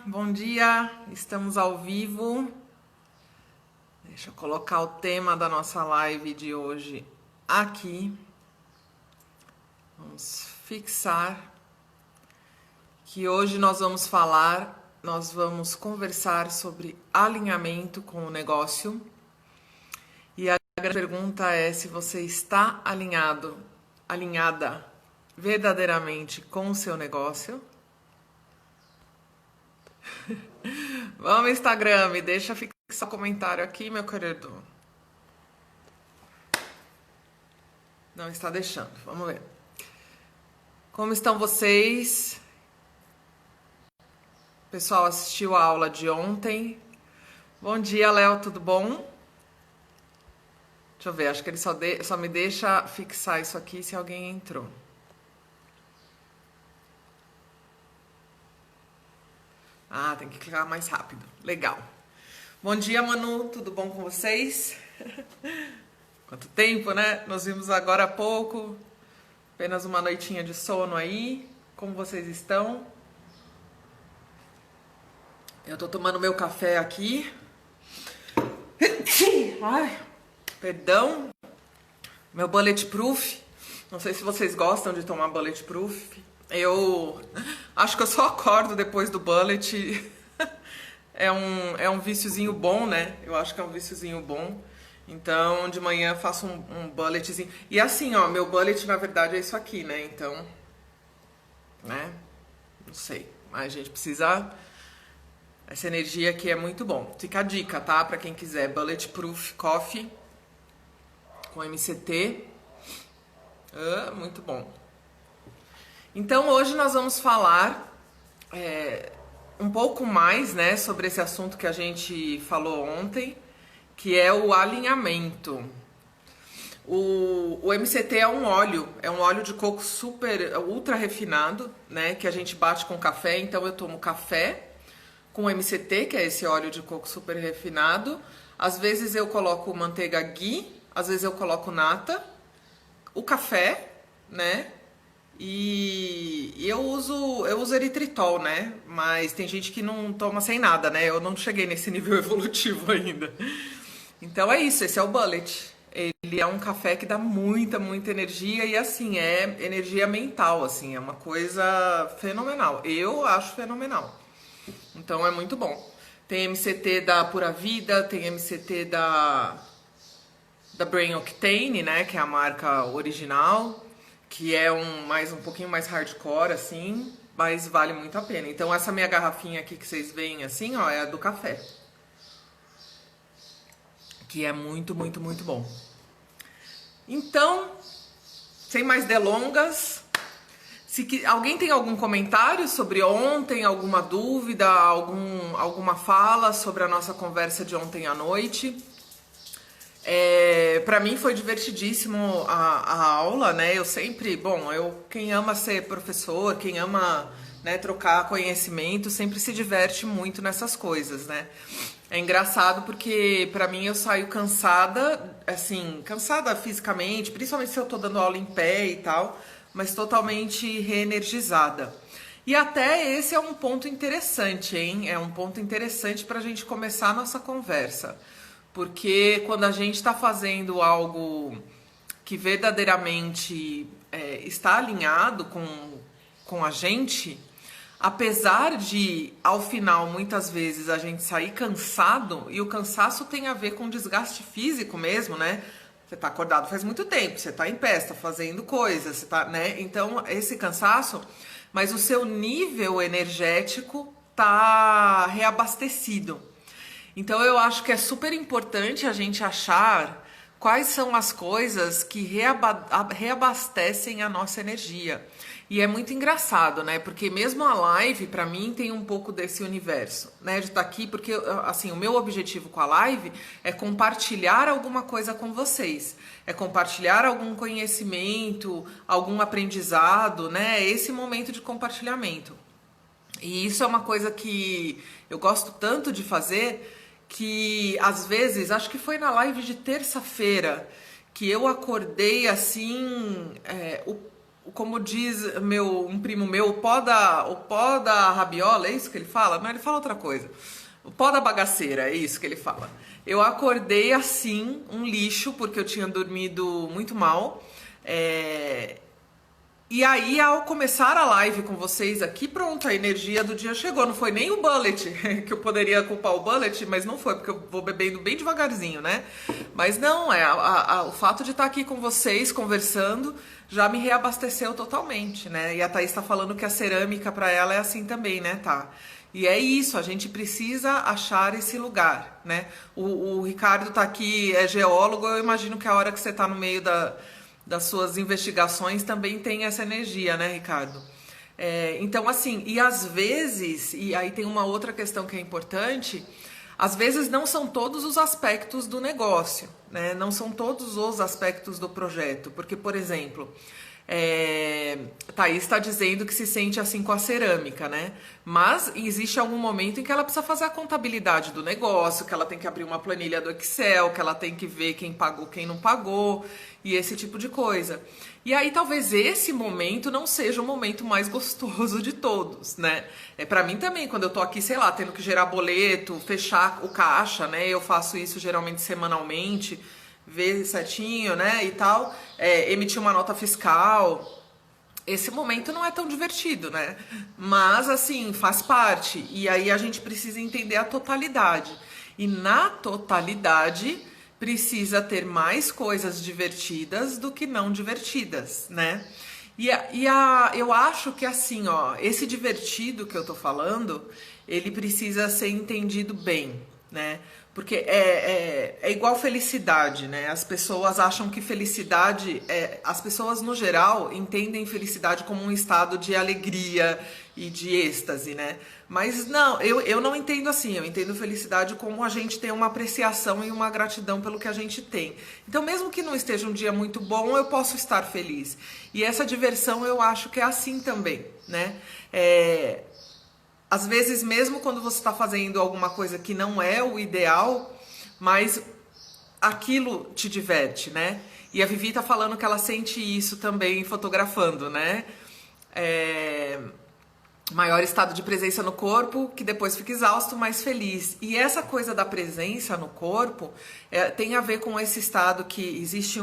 Bom dia, estamos ao vivo. Deixa eu colocar o tema da nossa live de hoje aqui. Vamos fixar que hoje nós vamos conversar sobre alinhamento com o negócio. E a grande pergunta é se você está alinhada verdadeiramente com o seu negócio. Vamos, Instagram, me deixa fixar o comentário aqui, meu querido. Não está deixando, vamos ver. Como estão vocês? O pessoal assistiu a aula de ontem. Bom dia, Léo, tudo bom? Deixa eu ver, acho que ele só me deixa fixar isso aqui se alguém entrou. Ah, tem que clicar mais rápido. Legal. Bom dia, Manu. Tudo bom com vocês? Quanto tempo, né? Nos vimos agora há pouco. Apenas uma noitinha de sono aí. Como vocês estão? Eu tô tomando meu café aqui. Ai, perdão. Meu Bulletproof. Não sei se vocês gostam de tomar Bulletproof. Eu acho que eu só acordo depois do bullet. É um viciozinho bom, né? Eu acho que é um viciozinho bom. Então, de manhã eu faço um bulletzinho. E assim, ó, meu bullet na verdade é isso aqui, né? Então, né? Não sei. Mas a gente precisa... Essa energia aqui é muito bom. Fica a dica, tá? Pra quem quiser. Bulletproof Coffee com MCT. Muito bom. Então, hoje nós vamos falar um pouco mais, né, sobre esse assunto que a gente falou ontem, que é o alinhamento. O MCT é um óleo de coco super, ultra refinado, né, que a gente bate com café. Então, eu tomo café com MCT, que é esse óleo de coco super refinado. Às vezes eu coloco manteiga ghee, às vezes eu coloco nata, o café, né? E eu uso eritritol, né? Mas tem gente que não toma sem nada, né? Eu não cheguei nesse nível evolutivo ainda. Então é isso, esse é o Bullet. Ele é um café que dá muita energia e assim, é energia mental, assim, é uma coisa fenomenal. Eu acho fenomenal. Então é muito bom. Tem MCT da Pura Vida, tem MCT da Brain Octane, né? Que é a marca original. Que é um pouquinho mais hardcore, assim, mas vale muito a pena. Então, essa minha garrafinha aqui que vocês veem, assim, ó, é a do café. Que é muito bom. Então, sem mais delongas, alguém tem algum comentário sobre ontem, alguma dúvida, alguma fala sobre a nossa conversa de ontem à noite? Para mim foi divertidíssimo a aula, né? Quem ama ser professor, quem ama, né, trocar conhecimento, sempre se diverte muito nessas coisas, né? É engraçado porque para mim eu saio cansada, assim, cansada fisicamente, principalmente se eu tô dando aula em pé e tal, mas totalmente reenergizada. E até esse é um ponto interessante, hein? É um ponto interessante para a gente começar a nossa conversa. Porque quando a gente está fazendo algo que verdadeiramente está alinhado com a gente, apesar de, ao final, muitas vezes a gente sair cansado, e o cansaço tem a ver com desgaste físico mesmo, né? Você está acordado faz muito tempo, você está em pé, está fazendo coisas, você tá, né? Então, esse cansaço, mas o seu nível energético está reabastecido. Então eu acho que é super importante a gente achar quais são as coisas que reabastecem a nossa energia. E é muito engraçado, né? Porque mesmo a live, pra mim, tem um pouco desse universo, né? De estar aqui, porque, assim, o meu objetivo com a live é compartilhar alguma coisa com vocês. É compartilhar algum conhecimento, algum aprendizado, né? Esse momento de compartilhamento. E isso é uma coisa que eu gosto tanto de fazer que, às vezes, acho que foi na live de terça-feira que eu acordei assim, como diz um primo meu, o pó da rabiola, é isso que ele fala? Não, ele fala outra coisa. O pó da bagaceira, é isso que ele fala. Eu acordei assim, um lixo, porque eu tinha dormido muito mal. E aí, ao começar a live com vocês aqui, pronto, a energia do dia chegou. Não foi nem o bullet, que eu poderia culpar o bullet, mas não foi, porque eu vou bebendo bem devagarzinho, né? Mas não, o fato de estar aqui com vocês, conversando, já me reabasteceu totalmente, né? E a Thaís tá falando que a cerâmica para ela é assim também, né, tá? E é isso, a gente precisa achar esse lugar, né? O Ricardo tá aqui, é geólogo, eu imagino que a hora que você tá no meio das suas investigações também tem essa energia, né, Ricardo? Então, assim, e às vezes, e aí tem uma outra questão que é importante, às vezes não são todos os aspectos do negócio, né? Não são todos os aspectos do projeto, porque, por exemplo, Thaís está dizendo que se sente assim com a cerâmica, né? Mas existe algum momento em que ela precisa fazer a contabilidade do negócio, que ela tem que abrir uma planilha do Excel, que ela tem que ver quem pagou, quem não pagou, e esse tipo de coisa. E aí talvez esse momento não seja o momento mais gostoso de todos, né? Para mim também, quando eu tô aqui, sei lá, tendo que gerar boleto, fechar o caixa, né? Eu faço isso geralmente semanalmente, ver certinho, né, e tal, emitir uma nota fiscal. Esse momento não é tão divertido, né? Mas, assim, faz parte. E aí a gente precisa entender a totalidade. E na totalidade, precisa ter mais coisas divertidas do que não divertidas, né? Eu acho que, assim, ó, esse divertido que eu tô falando, ele precisa ser entendido bem, né? Porque é igual felicidade, né? As pessoas acham que felicidade... as pessoas, no geral, entendem felicidade como um estado de alegria e de êxtase, né? Mas não, eu não entendo assim. Eu entendo felicidade como a gente tem uma apreciação e uma gratidão pelo que a gente tem. Então, mesmo que não esteja um dia muito bom, eu posso estar feliz. E essa diversão, eu acho que é assim também, né? Às vezes, mesmo quando você está fazendo alguma coisa que não é o ideal, mas aquilo te diverte, né? E a Vivi tá falando que ela sente isso também fotografando, né? Maior estado de presença no corpo, que depois fica exausto, mais feliz. E essa coisa da presença no corpo tem a ver com esse estado que existe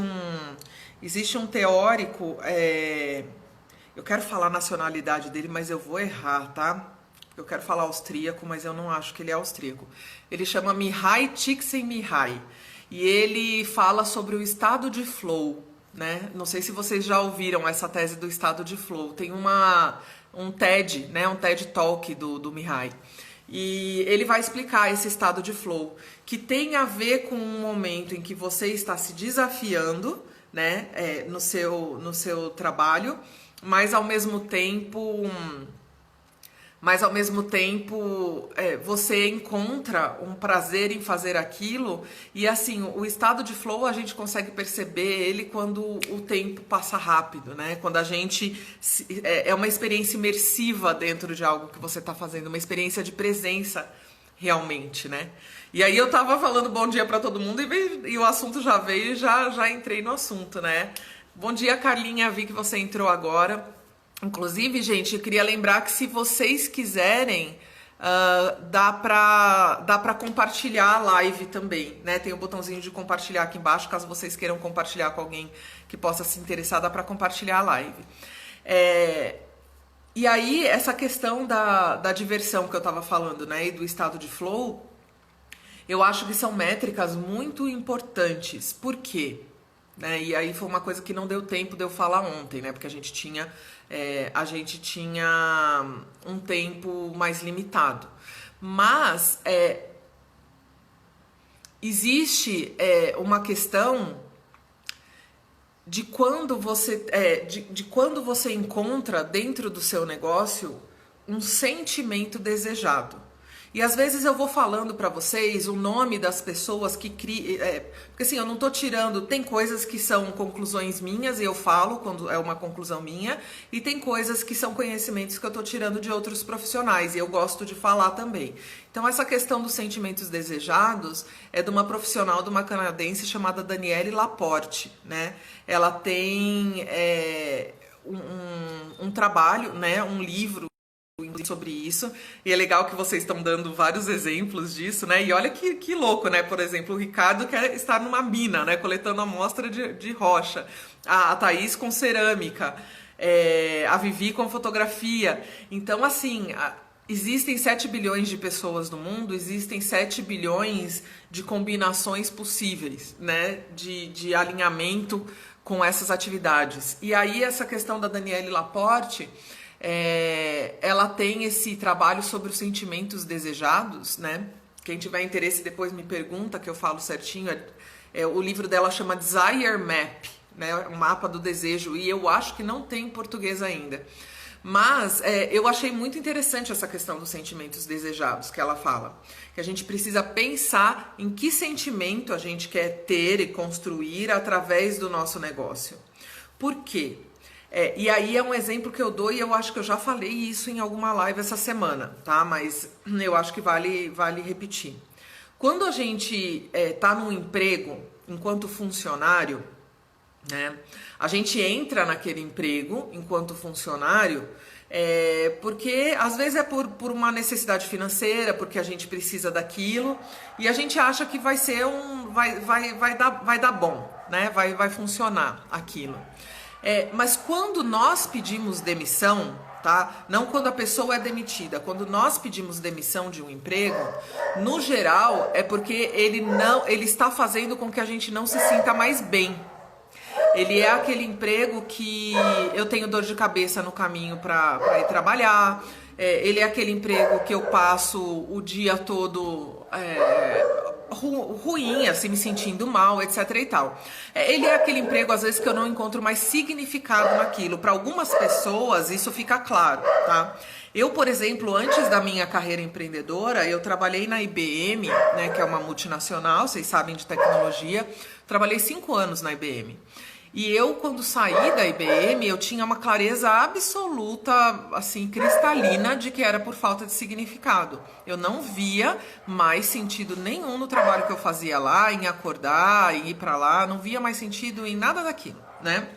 um teórico, eu quero falar a nacionalidade dele, mas eu vou errar, tá? Eu quero falar austríaco, mas eu não acho que ele é austríaco. Ele chama Mihai Csikszentmihalyi. E ele fala sobre o estado de flow, né? Não sei se vocês já ouviram essa tese do estado de flow. Tem um TED, né? Um TED Talk do Mihai. E ele vai explicar esse estado de flow, que tem a ver com um momento em que você está se desafiando, né? No seu trabalho, mas ao mesmo tempo... você encontra um prazer em fazer aquilo. E assim, o estado de flow a gente consegue perceber ele quando o tempo passa rápido, né? Quando a gente... é uma experiência imersiva dentro de algo que você está fazendo, uma experiência de presença realmente, né? E aí eu tava falando bom dia para todo mundo e o assunto já veio e já entrei no assunto, né? Bom dia, Carlinha, vi que você entrou agora. Inclusive, gente, eu queria lembrar que se vocês quiserem, dá pra compartilhar a live também, né? Tem o botãozinho de compartilhar aqui embaixo, caso vocês queiram compartilhar com alguém que possa se interessar, dá pra compartilhar a live. E aí, essa questão da diversão que eu tava falando, né? E do estado de flow, eu acho que são métricas muito importantes. Por quê? Né? E aí foi uma coisa que não deu tempo de eu falar ontem, né? Porque a gente tinha um tempo mais limitado. Mas existe uma questão de quando você encontra dentro do seu negócio um sentimento desejado. E às vezes eu vou falando pra vocês o nome das pessoas que criam... porque assim, eu não tô tirando... Tem coisas que são conclusões minhas e eu falo quando é uma conclusão minha. E tem coisas que são conhecimentos que eu tô tirando de outros profissionais. E eu gosto de falar também. Então essa questão dos sentimentos desejados é de uma profissional, de uma canadense chamada Danielle Laporte, né? Ela tem... um trabalho, né, um livro sobre isso, e é legal que vocês estão dando vários exemplos disso, né? E olha que louco, né? Por exemplo, o Ricardo quer estar numa mina, né? Coletando amostra de rocha, a Thaís com cerâmica, a Vivi com fotografia. Então, assim, existem 7 bilhões de pessoas no mundo, existem 7 bilhões de combinações possíveis, né? De alinhamento com essas atividades. E aí, essa questão da Daniele Laporte, ela tem esse trabalho sobre os sentimentos desejados, né? Quem tiver interesse depois me pergunta, que eu falo certinho. O livro dela chama Desire Map, né? O mapa do desejo, e eu acho que não tem em português ainda. Mas eu achei muito interessante essa questão dos sentimentos desejados que ela fala. Que a gente precisa pensar em que sentimento a gente quer ter e construir através do nosso negócio. Por quê? E aí é um exemplo que eu dou, e eu acho que eu já falei isso em alguma live essa semana, tá? Mas eu acho que vale repetir. Quando a gente tá num emprego enquanto funcionário, né? A gente entra naquele emprego enquanto funcionário porque às vezes é por uma necessidade financeira, porque a gente precisa daquilo, e a gente acha que vai ser vai dar bom, né? Vai funcionar aquilo. Mas quando nós pedimos demissão, tá? Não quando a pessoa é demitida, quando nós pedimos demissão de um emprego, no geral é porque ele está fazendo com que a gente não se sinta mais bem. Ele é aquele emprego que eu tenho dor de cabeça no caminho para ir trabalhar. Ele é aquele emprego que eu passo o dia todo ruim, assim, me sentindo mal, etc e tal. Ele é aquele emprego, às vezes, que eu não encontro mais significado naquilo. Para algumas pessoas, isso fica claro, tá? Eu, por exemplo, antes da minha carreira empreendedora, eu trabalhei na IBM, né, que é uma multinacional, vocês sabem, de tecnologia. Trabalhei 5 anos na IBM. E eu, quando saí da IBM, eu tinha uma clareza absoluta, assim, cristalina, de que era por falta de significado. Eu não via mais sentido nenhum no trabalho que eu fazia lá, em acordar, em ir para lá, não via mais sentido em nada daquilo, né?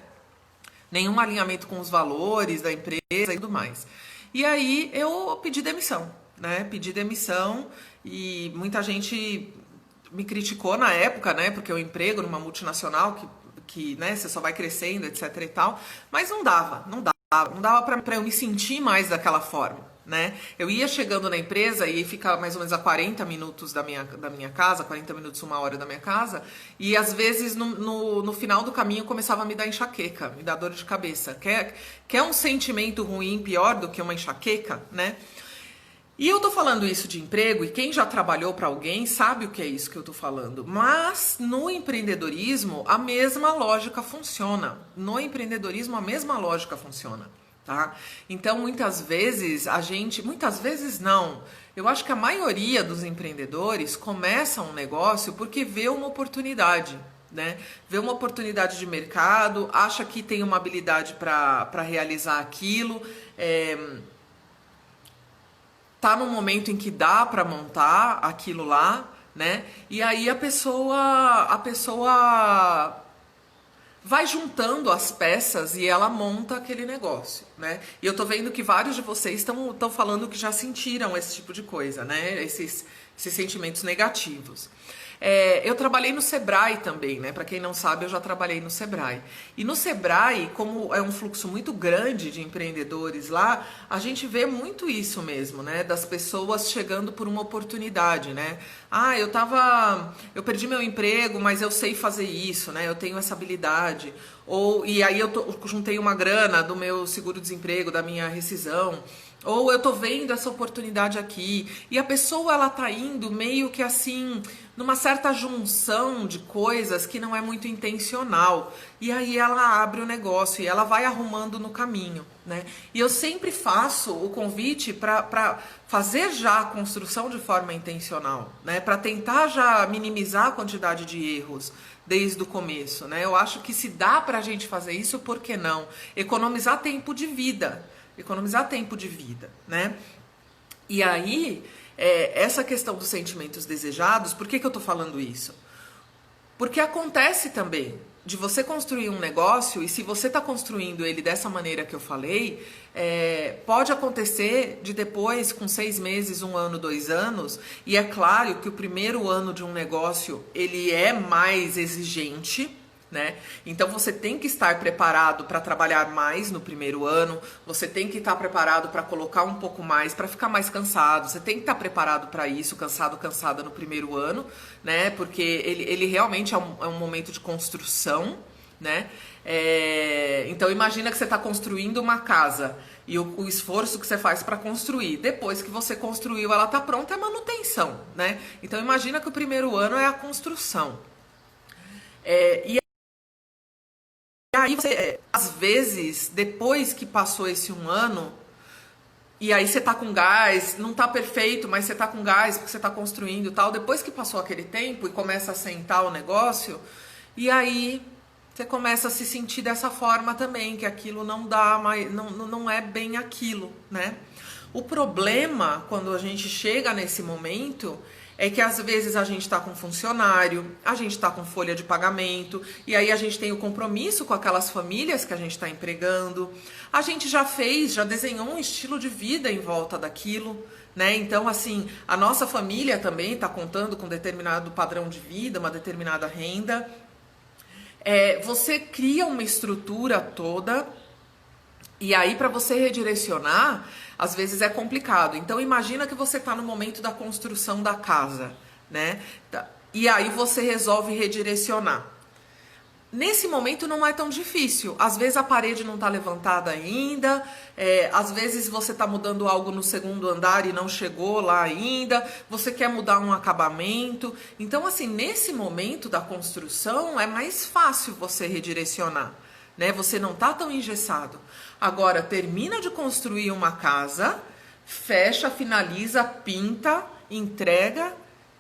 Nenhum alinhamento com os valores da empresa e tudo mais. E aí eu pedi demissão, né? Pedi demissão, e muita gente me criticou na época, né? Porque o emprego numa multinacional que né, você só vai crescendo, etc e tal, mas não dava para eu me sentir mais daquela forma, né? Eu ia chegando na empresa e ficava mais ou menos a 40 minutos da minha casa, 40 minutos, 1 hora da minha casa, e às vezes no final do caminho começava a me dar enxaqueca, me dar dor de cabeça. Quer um sentimento ruim pior do que uma enxaqueca, né? E eu tô falando isso de emprego, e quem já trabalhou para alguém sabe o que é isso que eu tô falando. Mas no empreendedorismo a mesma lógica funciona. No empreendedorismo a mesma lógica funciona, tá? Então muitas vezes muitas vezes não. Eu acho que a maioria dos empreendedores começa um negócio porque vê uma oportunidade, né? Vê uma oportunidade de mercado, acha que tem uma habilidade para realizar aquilo, tá num momento em que dá para montar aquilo lá, né? E aí a pessoa vai juntando as peças e ela monta aquele negócio, né? E eu tô vendo que vários de vocês estão falando que já sentiram esse tipo de coisa, né? Esses sentimentos negativos. Eu trabalhei no Sebrae também, né? Para quem não sabe, eu já trabalhei no Sebrae. E no Sebrae, como é um fluxo muito grande de empreendedores lá, a gente vê muito isso mesmo, né? Das pessoas chegando por uma oportunidade, né? Ah, eu perdi meu emprego, mas eu sei fazer isso, né? Eu tenho essa habilidade. E aí eu juntei uma grana do meu seguro-desemprego, da minha rescisão. Ou eu tô vendo essa oportunidade aqui. E a pessoa, ela tá indo meio que assim, numa certa junção de coisas que não é muito intencional. E aí ela abre o negócio e ela vai arrumando no caminho, né? E eu sempre faço o convite para fazer já a construção de forma intencional, né? Para tentar já minimizar a quantidade de erros desde o começo, né? Eu acho que se dá pra gente fazer isso, por que não? Economizar tempo de vida. Economizar tempo de vida, né? E aí, essa questão dos sentimentos desejados, por que eu tô falando isso? Porque acontece também, de você construir um negócio, e se você está construindo ele dessa maneira que eu falei, pode acontecer de depois, com 6 meses, 1 ano, 2 anos, e é claro que o primeiro ano de um negócio, ele é mais exigente, né? Então você tem que estar preparado para trabalhar mais no primeiro ano, você tem que estar preparado para colocar um pouco mais, para ficar mais cansado, você tem que estar preparado para isso, cansada no primeiro ano, né? Porque ele realmente é um momento de construção, né? Então imagina que você está construindo uma casa e o esforço que você faz para construir. Depois que você construiu, ela está pronta, é manutenção, né? Então imagina que o primeiro ano é a construção. E aí você, às vezes, depois que passou esse 1 ano, e aí você tá com gás, não tá perfeito, mas você tá com gás porque você tá construindo e tal, depois que passou aquele tempo e começa a sentar o negócio, e aí você começa a se sentir dessa forma também, que aquilo não dá mais, não é bem aquilo, né? O problema, quando a gente chega nesse momento, é que às vezes a gente está com funcionário, a gente está com folha de pagamento, e aí a gente tem o compromisso com aquelas famílias que a gente está empregando. A gente já desenhou um estilo de vida em volta daquilo, né? Então, assim, a nossa família também está contando com determinado padrão de vida, uma determinada renda. Você cria uma estrutura toda, e aí para você redirecionar, às vezes é complicado. Então imagina que você está no momento da construção da casa, né? E aí você resolve redirecionar. Nesse momento não é tão difícil. Às vezes a parede não está levantada ainda, às vezes você está mudando algo no segundo andar e não chegou lá ainda, você quer mudar um acabamento. Então, assim, nesse momento da construção é mais fácil você redirecionar, né? Você não está tão engessado. Agora, termina de construir uma casa, fecha, finaliza, pinta, entrega,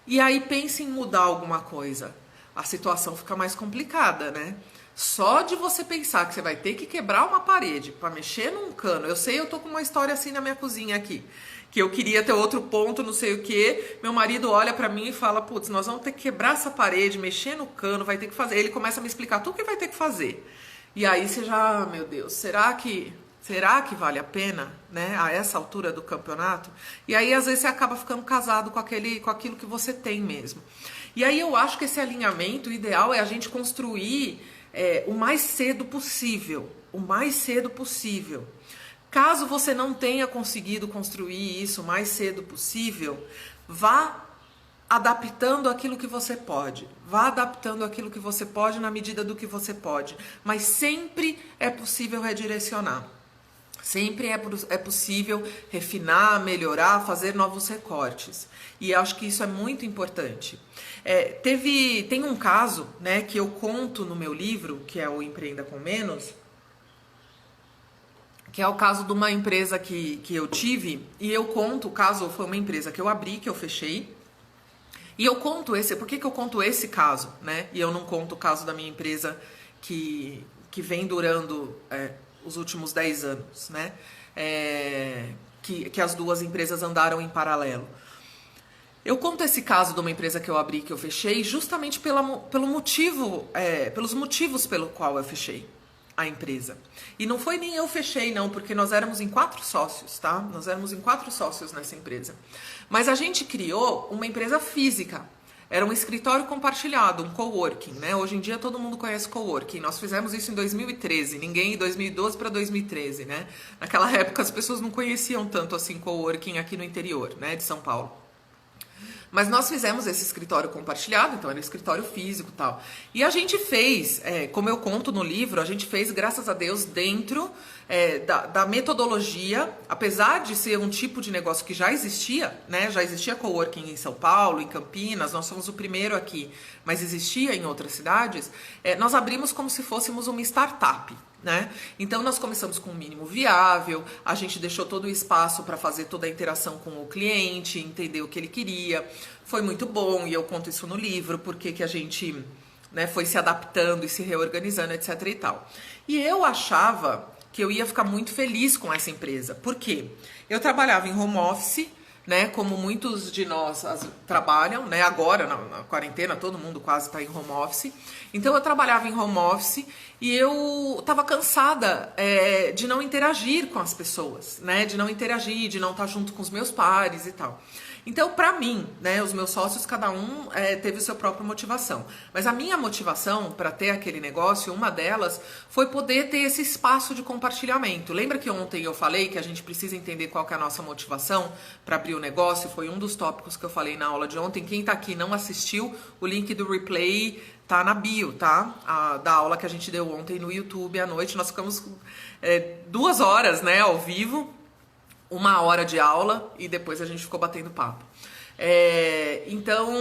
e aí pensa em mudar alguma coisa. A situação fica mais complicada, né? Só de você pensar que você vai ter que quebrar uma parede para mexer num cano. Eu sei, eu tô com uma história assim na minha cozinha aqui, que eu queria ter outro ponto, não sei o que. Meu marido olha para mim e fala: putz, nós vamos ter que quebrar essa parede, mexer no cano, vai ter que fazer. Ele começa a me explicar tudo que vai ter que fazer. E aí você já, meu Deus, será que vale a pena, né, a essa altura do campeonato? E aí às vezes você acaba ficando casado com aquilo que você tem mesmo. E aí eu acho que esse alinhamento, o ideal é a gente construir o mais cedo possível, o mais cedo possível. Caso você não tenha conseguido construir isso o mais cedo possível, vá adaptando aquilo que você pode. Vá adaptando aquilo que você pode na medida do que você pode. Mas sempre é possível redirecionar. Sempre é possível refinar, melhorar, fazer novos recortes. E acho que isso é muito importante. Tem um caso, né, que eu conto no meu livro, que é o Empreenda com Menos, que é o caso de uma empresa que eu tive, e eu conto, o caso foi uma empresa que eu abri, que eu fechei, e eu conto por que eu conto esse caso, né? E eu não conto o caso da minha empresa que vem durando os últimos 10 anos, né? Que as duas empresas andaram em paralelo. Eu conto esse caso de uma empresa que eu abri, que eu fechei, justamente pelos motivos pelo qual eu fechei a empresa. E não foi nem eu fechei, não, porque nós éramos em 4 sócios, tá? Nós éramos em 4 sócios nessa empresa. Mas a gente criou uma empresa física. Era um escritório compartilhado, um coworking, né? Hoje em dia todo mundo conhece coworking. Nós fizemos isso em 2013, ninguém em 2012 para 2013, né? Naquela época as pessoas não conheciam tanto assim coworking aqui no interior, né, de São Paulo. Mas nós fizemos esse escritório compartilhado, então era um escritório físico e tal. E a gente fez, como eu conto no livro, a gente fez, graças a Deus, dentro da metodologia, apesar de ser um tipo de negócio que já existia, né? Já existia coworking em São Paulo, em Campinas, nós somos o primeiro aqui, mas existia em outras cidades. Nós abrimos como se fôssemos uma startup, né? Então nós começamos com um mínimo viável, a gente deixou todo o espaço para fazer toda a interação com o cliente, entender o que ele queria. Foi muito bom, e eu conto isso no livro, porque que a gente, né, foi se adaptando e se reorganizando, etc e tal. E eu achava que eu ia ficar muito feliz com essa empresa. Por quê? Eu trabalhava em home office, né? Como muitos de nós trabalham, né? Agora, na quarentena, todo mundo quase está em home office. Então, eu trabalhava em home office e eu estava cansada de não interagir com as pessoas, né? De não interagir, de não estar junto com os meus pares e tal. Então, para mim, né, os meus sócios, cada um teve sua própria motivação. Mas a minha motivação para ter aquele negócio, uma delas, foi poder ter esse espaço de compartilhamento. Lembra que ontem eu falei que a gente precisa entender qual que é a nossa motivação para abrir o negócio? Foi um dos tópicos que eu falei na aula de ontem. Quem tá aqui e não assistiu, o link do replay tá na bio, tá? Da aula que a gente deu ontem no YouTube à noite. Nós ficamos 2 horas, né, ao vivo. 1 hora de aula e depois a gente ficou batendo papo. Então,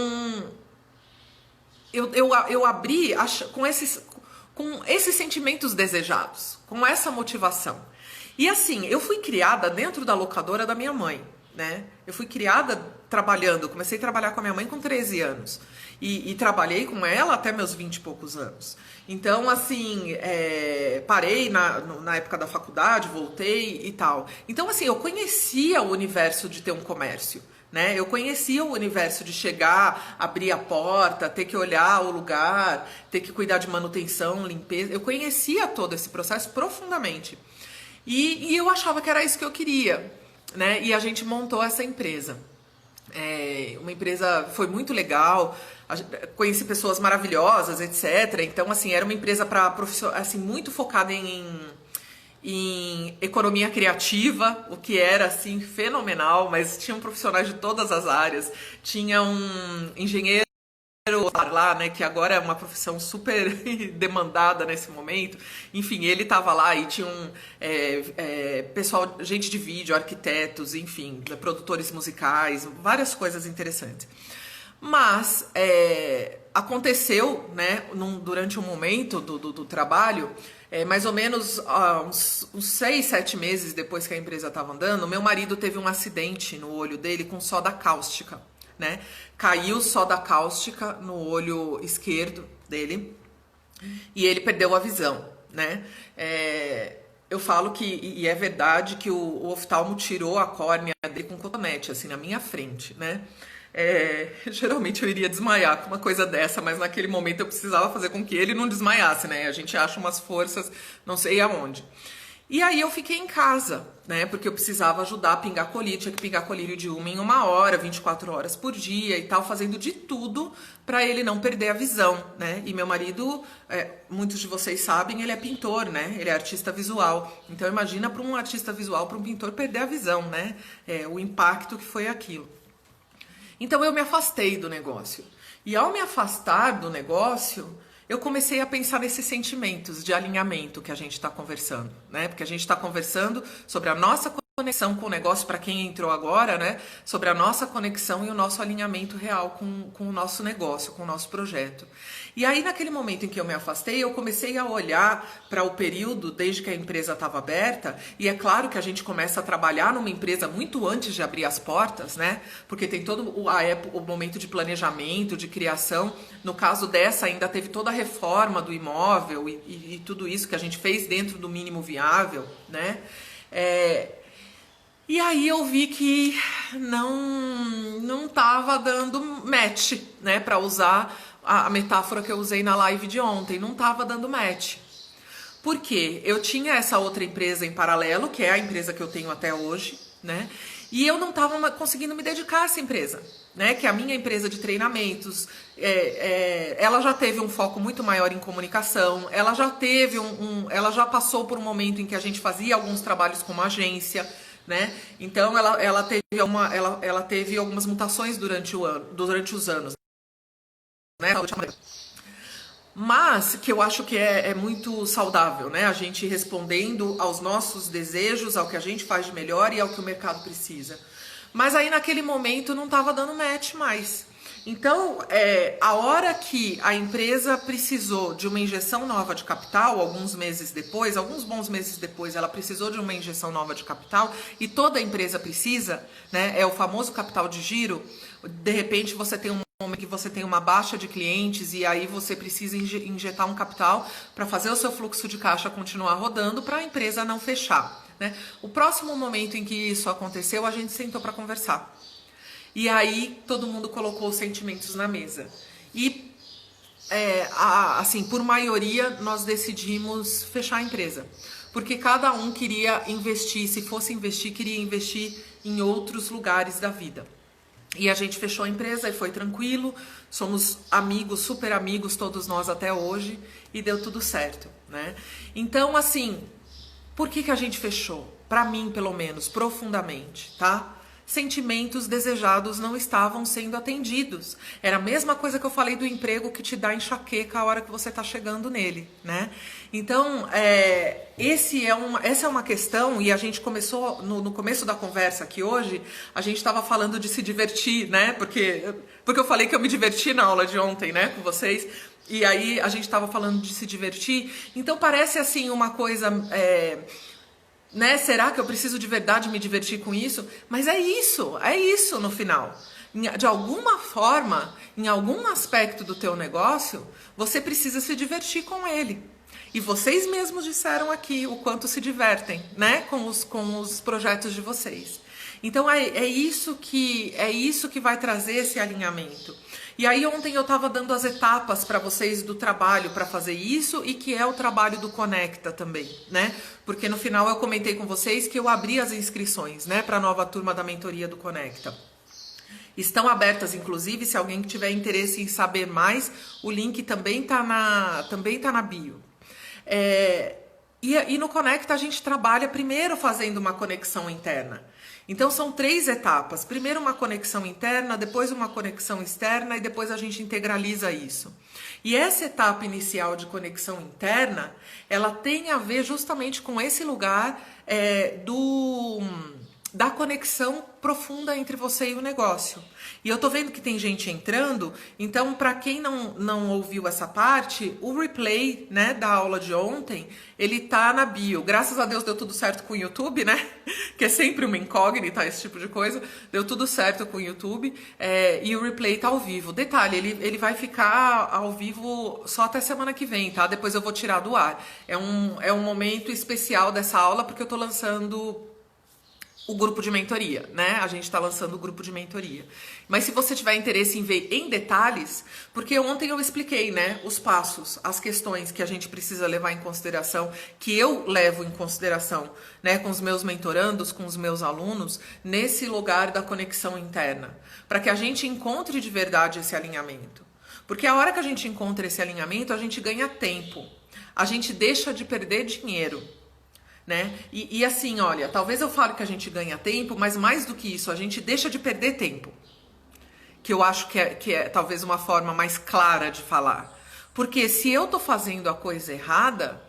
eu abri com esses sentimentos desejados, com essa motivação. E assim, eu fui criada dentro da locadora da minha mãe, né? Eu fui criada trabalhando, comecei a trabalhar com a minha mãe com 13 anos. E trabalhei com ela até meus 20 e poucos anos. Então, assim, parei na época da faculdade, voltei e tal. Então, assim, eu conhecia o universo de ter um comércio, né? Eu conhecia o universo de chegar, abrir a porta, ter que olhar o lugar, ter que cuidar de manutenção, limpeza. Eu conhecia todo esse processo profundamente. E eu achava que era isso que eu queria, né? E a gente montou essa empresa. Uma empresa, foi muito legal, conheci pessoas maravilhosas, etc. Então, assim, era uma empresa para assim, muito focada em economia criativa, o que era, assim, fenomenal, mas tinham profissionais de todas as áreas. Tinha um engenheiro lá, né, que agora é uma profissão super demandada nesse momento. Enfim, ele tava lá e tinha pessoal, gente de vídeo, arquitetos, enfim, produtores musicais, várias coisas interessantes. Mas aconteceu, né, durante um momento do trabalho, mais ou menos uns 6, 7 meses depois que a empresa estava andando, meu marido teve um acidente no olho dele com soda cáustica, né? Caiu soda cáustica no olho esquerdo dele e ele perdeu a visão, né? Eu falo que, e é verdade, que o oftalmo tirou a córnea dele com cotonete, assim, na minha frente, né? Geralmente eu iria desmaiar com uma coisa dessa, mas naquele momento eu precisava fazer com que ele não desmaiasse, né? A gente acha umas forças, não sei aonde. E aí eu fiquei em casa, né? Porque eu precisava ajudar a pingar colírio, tinha que pingar colírio de 1 em 1 hora, 24 horas por dia e tal, fazendo de tudo para ele não perder a visão, né? E meu marido, muitos de vocês sabem, ele é pintor, né? Ele é artista visual. Então imagina para um artista visual, para um pintor perder a visão, né? O impacto que foi aquilo. Então eu me afastei do negócio. E ao me afastar do negócio, eu comecei a pensar nesses sentimentos de alinhamento que a gente está conversando, né? Porque a gente está conversando sobre a nossa conexão com o negócio, para quem entrou agora, né? Sobre a nossa conexão e o nosso alinhamento real com o nosso negócio, com o nosso projeto. E aí, naquele momento em que eu me afastei, eu comecei a olhar para o período desde que a empresa estava aberta, e é claro que a gente começa a trabalhar numa empresa muito antes de abrir as portas, né? Porque tem todo o momento de planejamento, de criação. No caso dessa, ainda teve toda a reforma do imóvel e tudo isso que a gente fez dentro do mínimo viável, né? E aí eu vi que não tava dando match, né? Para usar a metáfora que eu usei na live de ontem, não tava dando match. Por quê? Eu tinha essa outra empresa em paralelo, que é a empresa que eu tenho até hoje, né? E eu não estava conseguindo me dedicar a essa empresa, né? Que é a minha empresa de treinamentos. Ela já teve um foco muito maior em comunicação, ela já teve ela já passou por um momento em que a gente fazia alguns trabalhos como agência, né? Então ela teve algumas mutações durante os anos, né? Mas que eu acho que é muito saudável, né? A gente respondendo aos nossos desejos, ao que a gente faz de melhor e ao que o mercado precisa. Mas aí naquele momento não estava dando match mais. Então, a hora que a empresa precisou de uma injeção nova de capital, alguns bons meses depois, ela precisou de uma injeção nova de capital, e toda empresa precisa, né? É o famoso capital de giro. De repente você tem um momento que você tem uma baixa de clientes e aí você precisa injetar um capital para fazer o seu fluxo de caixa continuar rodando para a empresa não fechar, né? O próximo momento em que isso aconteceu, a gente sentou para conversar. E aí todo mundo colocou os sentimentos na mesa. E assim, por maioria, nós decidimos fechar a empresa. Porque cada um queria investir, se fosse investir, queria investir em outros lugares da vida. E a gente fechou a empresa e foi tranquilo. Somos amigos, super amigos, todos nós até hoje. E deu tudo certo, né? Então, assim, por que a gente fechou? Pra mim, pelo menos, profundamente, tá? Sentimentos desejados não estavam sendo atendidos. Era a mesma coisa que eu falei do emprego que te dá enxaqueca a hora que você está chegando nele, né? Então, essa é uma questão, e a gente começou, no começo da conversa aqui hoje, a gente estava falando de se divertir, né? Porque eu falei que eu me diverti na aula de ontem, né, com vocês, e aí a gente estava falando de se divertir. Então, parece assim uma coisa... né? Será que eu preciso de verdade me divertir com isso? Mas é isso no final. De alguma forma, em algum aspecto do teu negócio, você precisa se divertir com ele. E vocês mesmos disseram aqui o quanto se divertem, né? Com os projetos de vocês. Então é isso que vai trazer esse alinhamento. E aí ontem eu estava dando as etapas para vocês do trabalho para fazer isso, e que é o trabalho do Conecta também, né? Porque no final eu comentei com vocês que eu abri as inscrições, né, para a nova turma da mentoria do Conecta. Estão abertas, inclusive, se alguém tiver interesse em saber mais, o link também tá na bio. E no Conecta a gente trabalha primeiro fazendo uma conexão interna. Então são 3 etapas. Primeiro uma conexão interna, depois uma conexão externa e depois a gente integraliza isso. E essa etapa inicial de conexão interna, ela tem a ver justamente com esse lugar da conexão profunda entre você e o negócio. E eu tô vendo que tem gente entrando, então para quem não ouviu essa parte, o replay, né, da aula de ontem, ele tá na bio. Graças a Deus deu tudo certo com o YouTube, né, que é sempre uma incógnita esse tipo de coisa. Deu tudo certo com o YouTube, e o replay tá ao vivo. Detalhe, ele vai ficar ao vivo só até semana que vem, tá? Depois eu vou tirar do ar. É um momento especial dessa aula, porque eu tô lançando o grupo de mentoria, né? A gente está lançando o grupo de mentoria. Mas se você tiver interesse em ver em detalhes, porque ontem eu expliquei, né, os passos, as questões que a gente precisa levar em consideração, que eu levo em consideração, né, com os meus mentorandos, com os meus alunos, nesse lugar da conexão interna, para que a gente encontre de verdade esse alinhamento. Porque a hora que a gente encontra esse alinhamento, a gente ganha tempo, a gente deixa de perder dinheiro. Né? E assim, olha, talvez eu fale que a gente ganha tempo, mas mais do que isso, a gente deixa de perder tempo. Que eu acho que é talvez uma forma mais clara de falar. Porque se eu tô fazendo a coisa errada,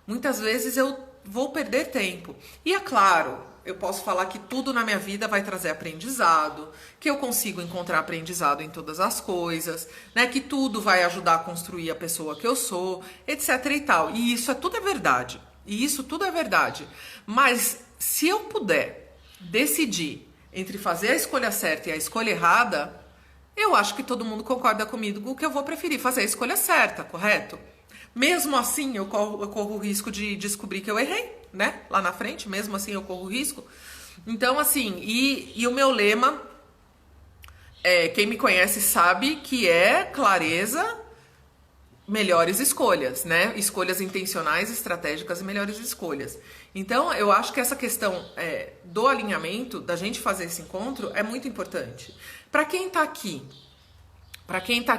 muitas vezes eu vou perder tempo. E é claro, eu posso falar que tudo na minha vida vai trazer aprendizado, que eu consigo encontrar aprendizado em todas as coisas, né? Que tudo vai ajudar a construir a pessoa que eu sou, etc e tal. E isso tudo é verdade. E isso tudo é verdade. Mas se eu puder decidir entre fazer a escolha certa e a escolha errada, eu acho que todo mundo concorda comigo que eu vou preferir fazer a escolha certa, correto? Mesmo assim, eu corro o risco de descobrir que eu errei, né? Lá na frente, mesmo assim eu corro o risco. Então, assim, e o meu lema, quem me conhece sabe que é clareza, melhores escolhas, né? Escolhas intencionais, estratégicas e melhores escolhas. Então, eu acho que essa questão do alinhamento, da gente fazer esse encontro, é muito importante. Para quem tá aqui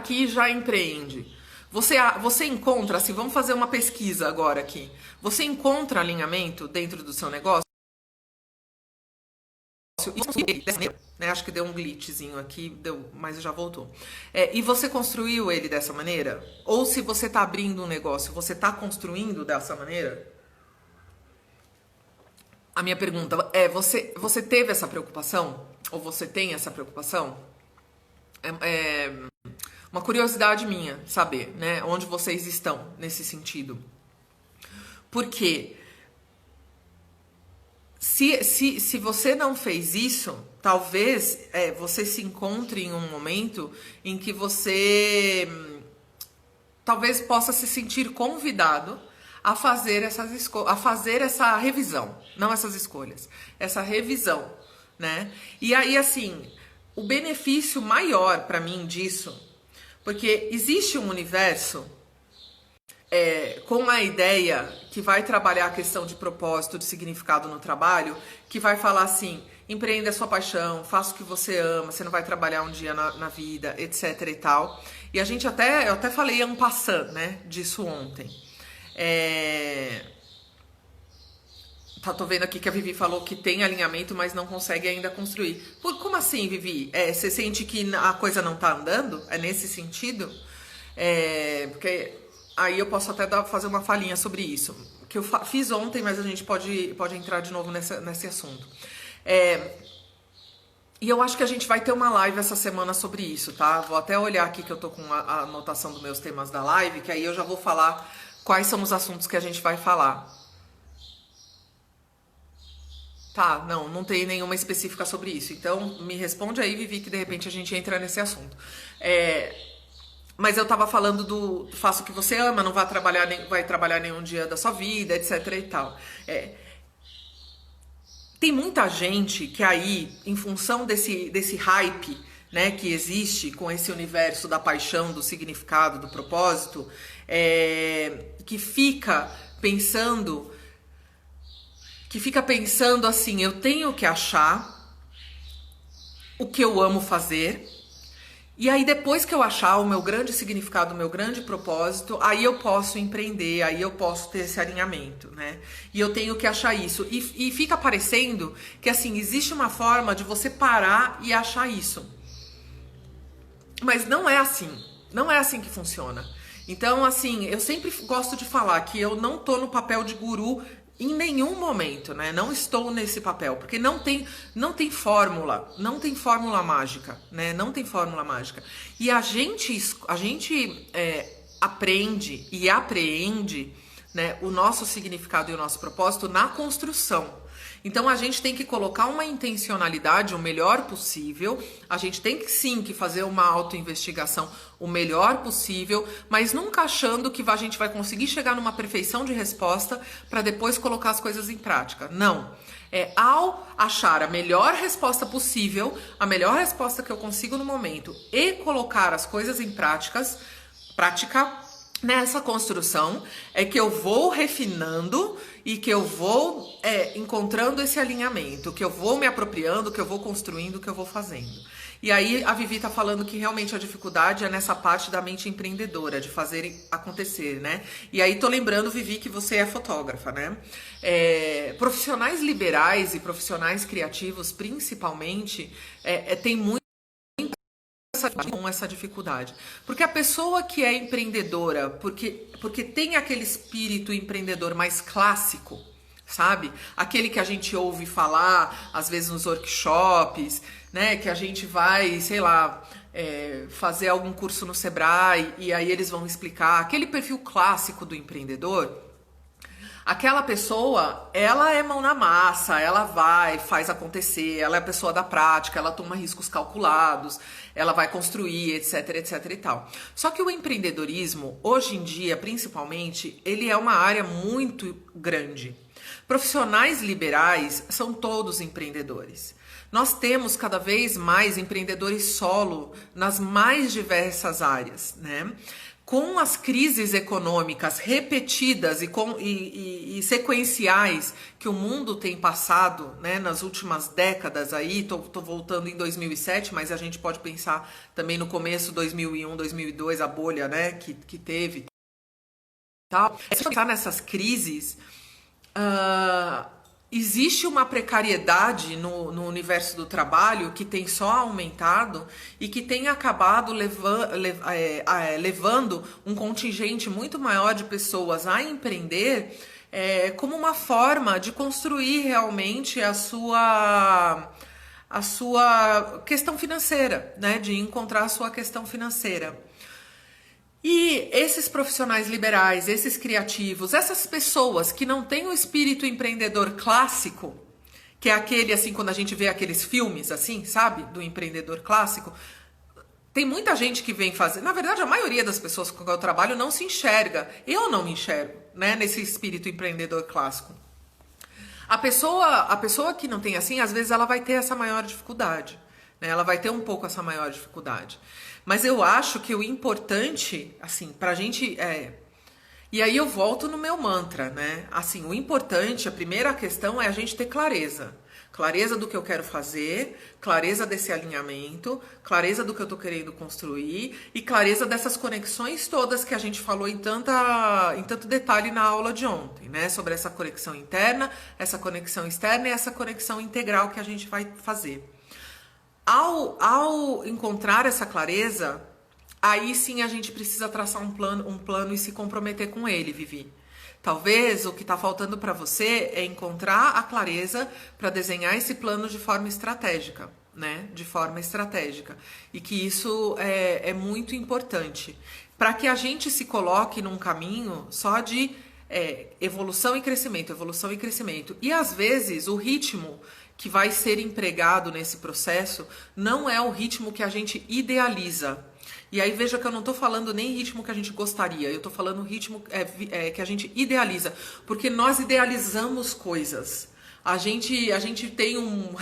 e já empreende, você encontra, assim, vamos fazer uma pesquisa agora aqui. Você encontra alinhamento dentro do seu negócio? Né? Acho que deu um glitchzinho aqui, mas já voltou. E você construiu ele dessa maneira? Ou se você está abrindo um negócio, você está construindo dessa maneira? A minha pergunta é, você teve essa preocupação? Ou você tem essa preocupação? É uma curiosidade minha saber, né? Onde vocês estão nesse sentido. Porque se você não fez isso, talvez você se encontre em um momento em que você talvez possa se sentir convidado a fazer essa revisão, não essas escolhas, essa revisão, né? E aí, assim, o benefício maior para mim disso, porque existe um universo com a ideia que vai trabalhar a questão de propósito, de significado no trabalho, que vai falar assim, empreenda a sua paixão, faça o que você ama, você não vai trabalhar um dia na vida, etc e tal. E eu até falei en passant, né, disso ontem. Tô vendo aqui que a Vivi falou que tem alinhamento, mas não consegue ainda construir. Como assim, Vivi? Você sente que a coisa não tá andando? É nesse sentido? Porque aí eu posso até fazer uma falinha sobre isso. Que eu fiz ontem, mas a gente pode entrar de novo nesse assunto. E eu acho que a gente vai ter uma live essa semana sobre isso, tá? Vou até olhar aqui que eu tô com a anotação dos meus temas da live, que aí eu já vou falar quais são os assuntos que a gente vai falar. Tá, não tem nenhuma específica sobre isso. Então, me responde aí, Vivi, que de repente a gente entra nesse assunto. Mas eu tava falando do faça o que você ama, não vai trabalhar nenhum dia da sua vida, etc e tal. Tem muita gente que aí, em função desse hype, né, que existe com esse universo da paixão, do significado, do propósito, que fica pensando assim, eu tenho que achar o que eu amo fazer, e aí depois que eu achar o meu grande significado, o meu grande propósito, aí eu posso empreender, aí eu posso ter esse alinhamento, né? E eu tenho que achar isso. E fica parecendo que, assim, existe uma forma de você parar e achar isso. Mas não é assim. Não é assim que funciona. Então, assim, eu sempre gosto de falar que eu não tô no papel de guru em nenhum momento, né? Não estou nesse papel, porque não tem fórmula, não tem fórmula mágica, né? Não tem fórmula mágica. E a gente aprende e apreende, né, o nosso significado e o nosso propósito na construção. Então a gente tem que colocar uma intencionalidade o melhor possível, a gente tem que sim que fazer uma autoinvestigação o melhor possível, mas nunca achando que a gente vai conseguir chegar numa perfeição de resposta para depois colocar as coisas em prática. Não. Ao achar a melhor resposta possível, a melhor resposta que eu consigo no momento e colocar as coisas em prática, nessa construção é que eu vou refinando e que eu vou encontrando esse alinhamento, que eu vou me apropriando, que eu vou construindo, que eu vou fazendo. E aí a Vivi tá falando que realmente a dificuldade é nessa parte da mente empreendedora, de fazer acontecer, né? E aí tô lembrando, Vivi, que você é fotógrafa, né? Profissionais liberais e profissionais criativos, principalmente, tem muito com essa dificuldade. Porque a pessoa que é empreendedora, porque tem aquele espírito empreendedor mais clássico, sabe? Aquele que a gente ouve falar, às vezes nos workshops, né? Que a gente vai, sei lá, fazer algum curso no Sebrae e aí eles vão explicar. Aquele perfil clássico do empreendedor. Aquela pessoa, ela é mão na massa, ela vai, faz acontecer, ela é a pessoa da prática, ela toma riscos calculados, ela vai construir, etc, etc e tal. Só que o empreendedorismo, hoje em dia, principalmente, ele é uma área muito grande. Profissionais liberais são todos empreendedores. Nós temos cada vez mais empreendedores solo nas mais diversas áreas, né? Com as crises econômicas repetidas e sequenciais que o mundo tem passado, né, nas últimas décadas aí, tô voltando em 2007, mas a gente pode pensar também no começo, 2001, 2002, a bolha, né, que teve. Tal. Se pensar nessas crises, existe uma precariedade no universo do trabalho que tem só aumentado e que tem acabado levando um contingente muito maior de pessoas a empreender como uma forma de construir realmente a sua questão financeira, né? De encontrar a sua questão financeira. E esses profissionais liberais, esses criativos, essas pessoas que não têm o espírito empreendedor clássico, que é aquele, assim, quando a gente vê aqueles filmes, assim, sabe, do empreendedor clássico, tem muita gente que vem fazer... Na verdade, a maioria das pessoas com quem eu trabalho não se enxerga. Eu não me enxergo, né, nesse espírito empreendedor clássico. A pessoa que não tem assim, às vezes ela vai ter essa maior dificuldade, né? Ela vai ter um pouco essa maior dificuldade. Mas eu acho que o importante, assim, pra gente e aí eu volto no meu mantra, né? Assim, o importante, a primeira questão é a gente ter clareza. Clareza do que eu quero fazer, clareza desse alinhamento, clareza do que eu tô querendo construir e clareza dessas conexões todas que a gente falou em tanto detalhe na aula de ontem, né? Sobre essa conexão interna, essa conexão externa e essa conexão integral que a gente vai fazer. Ao encontrar essa clareza, aí sim a gente precisa traçar um plano e se comprometer com ele, Vivi. Talvez o que está faltando para você é encontrar a clareza para desenhar esse plano de forma estratégica, né? De forma estratégica. E que isso é muito importante. Para que a gente se coloque num caminho só de evolução e crescimento, evolução e crescimento. E às vezes o ritmo que vai ser empregado nesse processo não é o ritmo que a gente idealiza. E aí veja que eu não tô falando nem ritmo que a gente gostaria, eu tô falando ritmo que a gente idealiza, porque nós idealizamos coisas. A gente tem um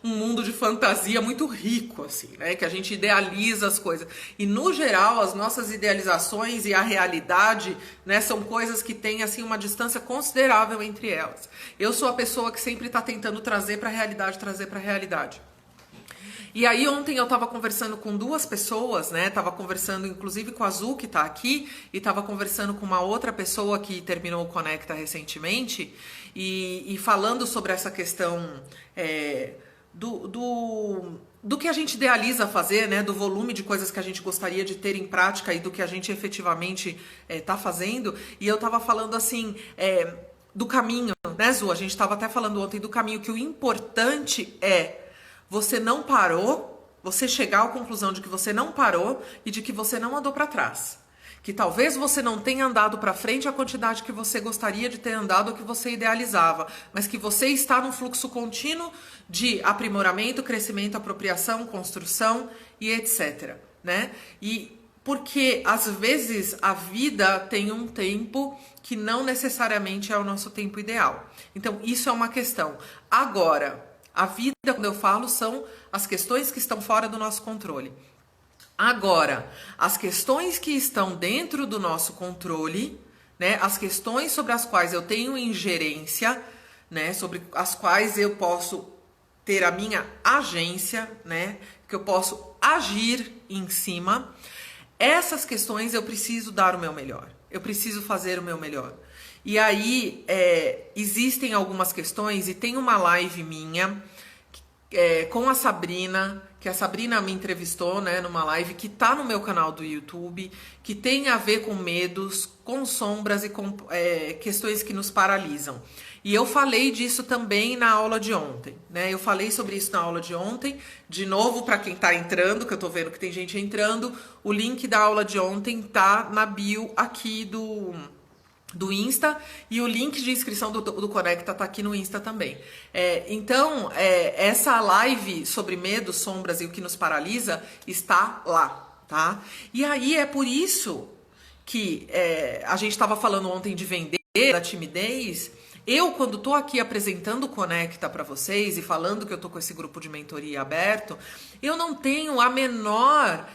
mundo de fantasia muito rico, assim, né? Que a gente idealiza as coisas. E, no geral, as nossas idealizações e a realidade, né, são coisas que têm, assim, uma distância considerável entre elas. Eu sou a pessoa que sempre está tentando trazer para a realidade. E aí ontem eu tava conversando com duas pessoas, né? Tava conversando inclusive com a Azul, que tá aqui, e tava conversando com uma outra pessoa que terminou o Conecta recentemente, e falando sobre essa questão do que a gente idealiza fazer, né? Do volume de coisas que a gente gostaria de ter em prática e do que a gente efetivamente tá fazendo. E eu tava falando assim, do caminho, né, Zu? A gente tava até falando ontem do caminho, que o importante é você não parou, você chegar à conclusão de que você não parou e de que você não andou para trás. Que talvez você não tenha andado para frente a quantidade que você gostaria de ter andado ou que você idealizava, mas que você está num fluxo contínuo de aprimoramento, crescimento, apropriação, construção e etc, né? E porque às vezes a vida tem um tempo que não necessariamente é o nosso tempo ideal. Então isso é uma questão. Agora, a vida, quando eu falo, são as questões que estão fora do nosso controle. Agora, as questões que estão dentro do nosso controle, né, as questões sobre as quais eu tenho ingerência, né, sobre as quais eu posso ter a minha agência, né, que eu posso agir em cima, essas questões eu preciso dar o meu melhor. Eu preciso fazer o meu melhor. E aí, existem algumas questões, e tem uma live minha com a Sabrina, que a Sabrina me entrevistou, né, numa live que tá no meu canal do YouTube, que tem a ver com medos, com sombras e com questões que nos paralisam. E eu falei disso também na aula de ontem, né? Eu falei sobre isso na aula de ontem. De novo, para quem tá entrando, que eu tô vendo que tem gente entrando, o link da aula de ontem tá na bio aqui do Insta, e o link de inscrição do Conecta tá aqui no Insta também. Então, essa live sobre medo, sombras e o que nos paralisa está lá, tá? E aí é por isso que a gente estava falando ontem de vender, da timidez. Eu, quando tô aqui apresentando o Conecta para vocês e falando que eu tô com esse grupo de mentoria aberto, eu não tenho a menor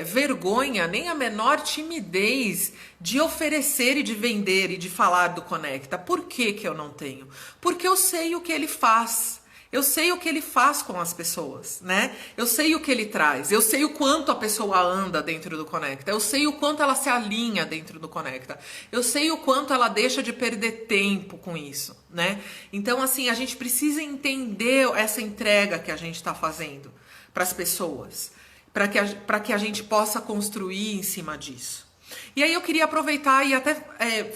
vergonha, nem a menor timidez de oferecer e de vender e de falar do Conecta. Por que que eu não tenho? Porque eu sei o que ele faz. Eu sei o que ele faz com as pessoas, né? Eu sei o que ele traz. Eu sei o quanto a pessoa anda dentro do Conecta. Eu sei o quanto ela se alinha dentro do Conecta. Eu sei o quanto ela deixa de perder tempo com isso, né? Então, assim, a gente precisa entender essa entrega que a gente está fazendo para as pessoas, para que a gente possa construir em cima disso. E aí eu queria aproveitar e até